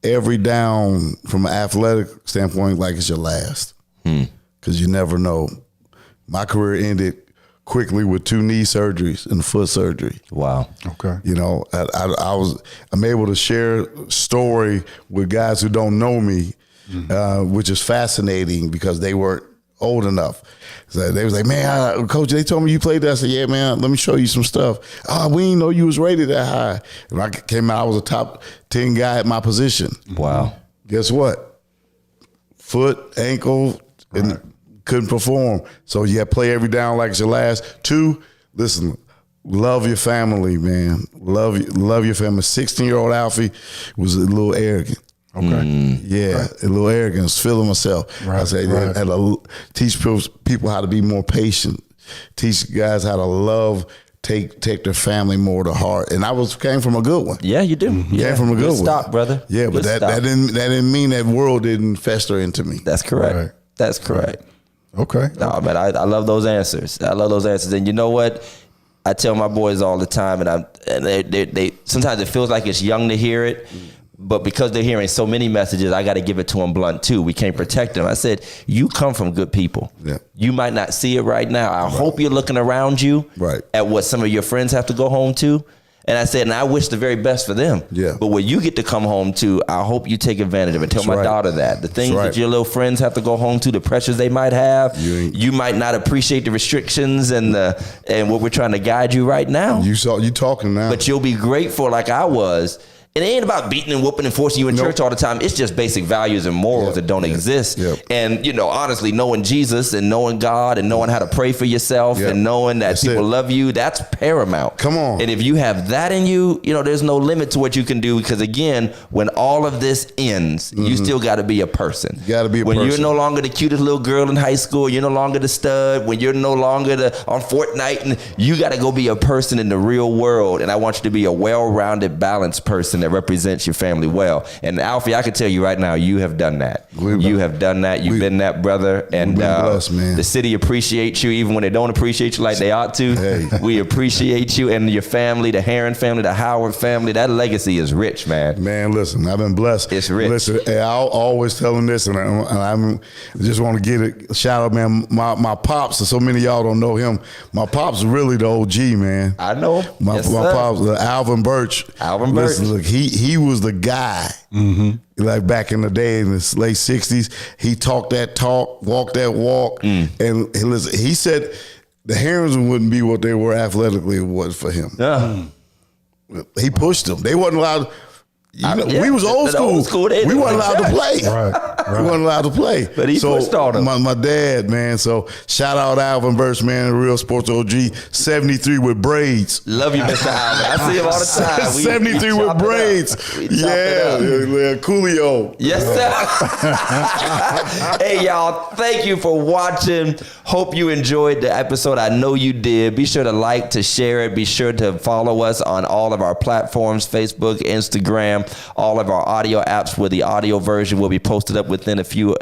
every down from an athletic standpoint like it's your last, because you never know. My career ended quickly with 2 knee surgeries and a foot surgery. Wow. Okay. I'm able to share story with guys who don't know me, which is fascinating because they weren't old enough. So they was like, man, coach, they told me you played that. I said, yeah, man, let me show you some stuff. Oh, we didn't know you was rated that high. And I came out, I was a top 10 guy at my position. Wow. Guess what? Foot, ankle, and couldn't perform. So yeah, play every down like it's your last. 2, listen, love your family, man. Love your family. 16-year-old Alfie was a little arrogant. Okay. Yeah, a little arrogance, feeling myself. I said, had to teach people how to be more patient. Teach guys how to love, take their family more to heart. And I came from a good one. Yeah, you do. Came from a good one. Stop, brother. Yeah, but that didn't mean that world didn't fester into me. That's correct. Right. That's correct. Okay. No, man, I love those answers. And you know what? I tell my boys all the time, and they sometimes it feels like it's young to hear it, but because they're hearing so many messages, I got to give it to them blunt too. We can't protect them. I said, you come from good people. Yeah. You might not see it right now. I hope you're looking around you at what some of your friends have to go home to. And I said, and I wish the very best for them. Yeah. But what you get to come home to, I hope you take advantage of it. Tell my daughter that. The things that your little friends have to go home to, the pressures they might have, you might not appreciate the restrictions and what we're trying to guide you right now. You talking now. But you'll be grateful like I was. And it ain't about beating and whooping and forcing you in church all the time. It's just basic values and morals that don't exist. And, honestly, knowing Jesus and knowing God and knowing how to pray for yourself and knowing that people love you, that's paramount. Come on. And if you have that in you, there's no limit to what you can do because, again, when all of this ends, you still got to be a person. You got to be a person. When you're no longer the cutest little girl in high school, you're no longer the stud, when you're no longer on Fortnite, and you got to go be a person in the real world. And I want you to be a well-rounded, balanced person that represents your family well. And Alfie, I can tell you right now, you have done that. You have done that. You've been that brother. And blessed, man. The city appreciates you, even when they don't appreciate you like they ought to. Hey. We appreciate you and your family, the Heron family, the Howard family. That legacy is rich, man. Man, listen, I've been blessed. It's rich. Listen, I'll always tell them this, and I just want to give a shout out, man. My pops, so many of y'all don't know him. My pops really the OG, man. I know him. My pops, Alvin Burch. Alvin Burch. Listen, look, he was the guy. Like back in the day in the late 60s, he talked that talk, walked that walk. And listen, he said the Herons wouldn't be what they were athletically if it wasn't for him. He pushed them. They wasn't allowed. We was old school. We weren't allowed to play. Right. We weren't allowed to play. But he pushed on him. My dad, man. So shout out Alvin Burch, man, real sports OG. 73 with braids. Love you, Mr. Alvin. I see him all the time. 73 with braids. Yeah, Coolio. Yes, sir. Hey, y'all, thank you for watching. Hope you enjoyed the episode. I know you did. Be sure to like, to share it. Be sure to follow us on all of our platforms, Facebook, Instagram, all of our audio apps where the audio version will be posted up within a few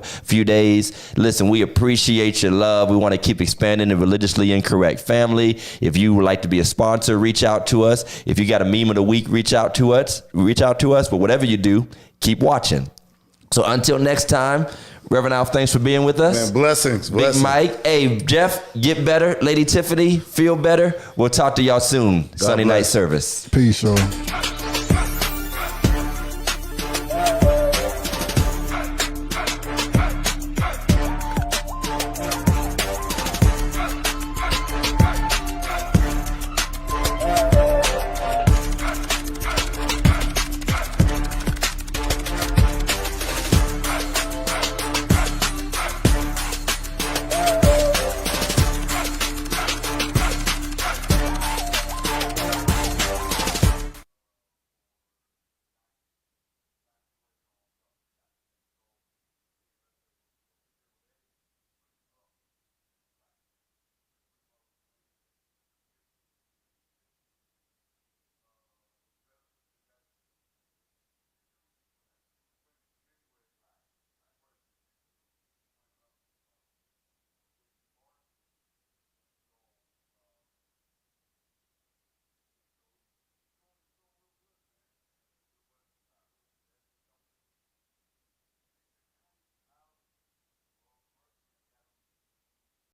days. Listen, we appreciate your love. We want to keep expanding the Religiously Incorrect family. If you would like to be a sponsor, reach out to us. If you got a meme of the week, reach out to us. But whatever you do, keep watching. So until next time, Reverend Alf, thanks for being with us. Man, blessings. Big Mike. Hey, Jeff, get better. Lady Tiffany, feel better. We'll talk to y'all soon. Sunday night service. Peace, y'all.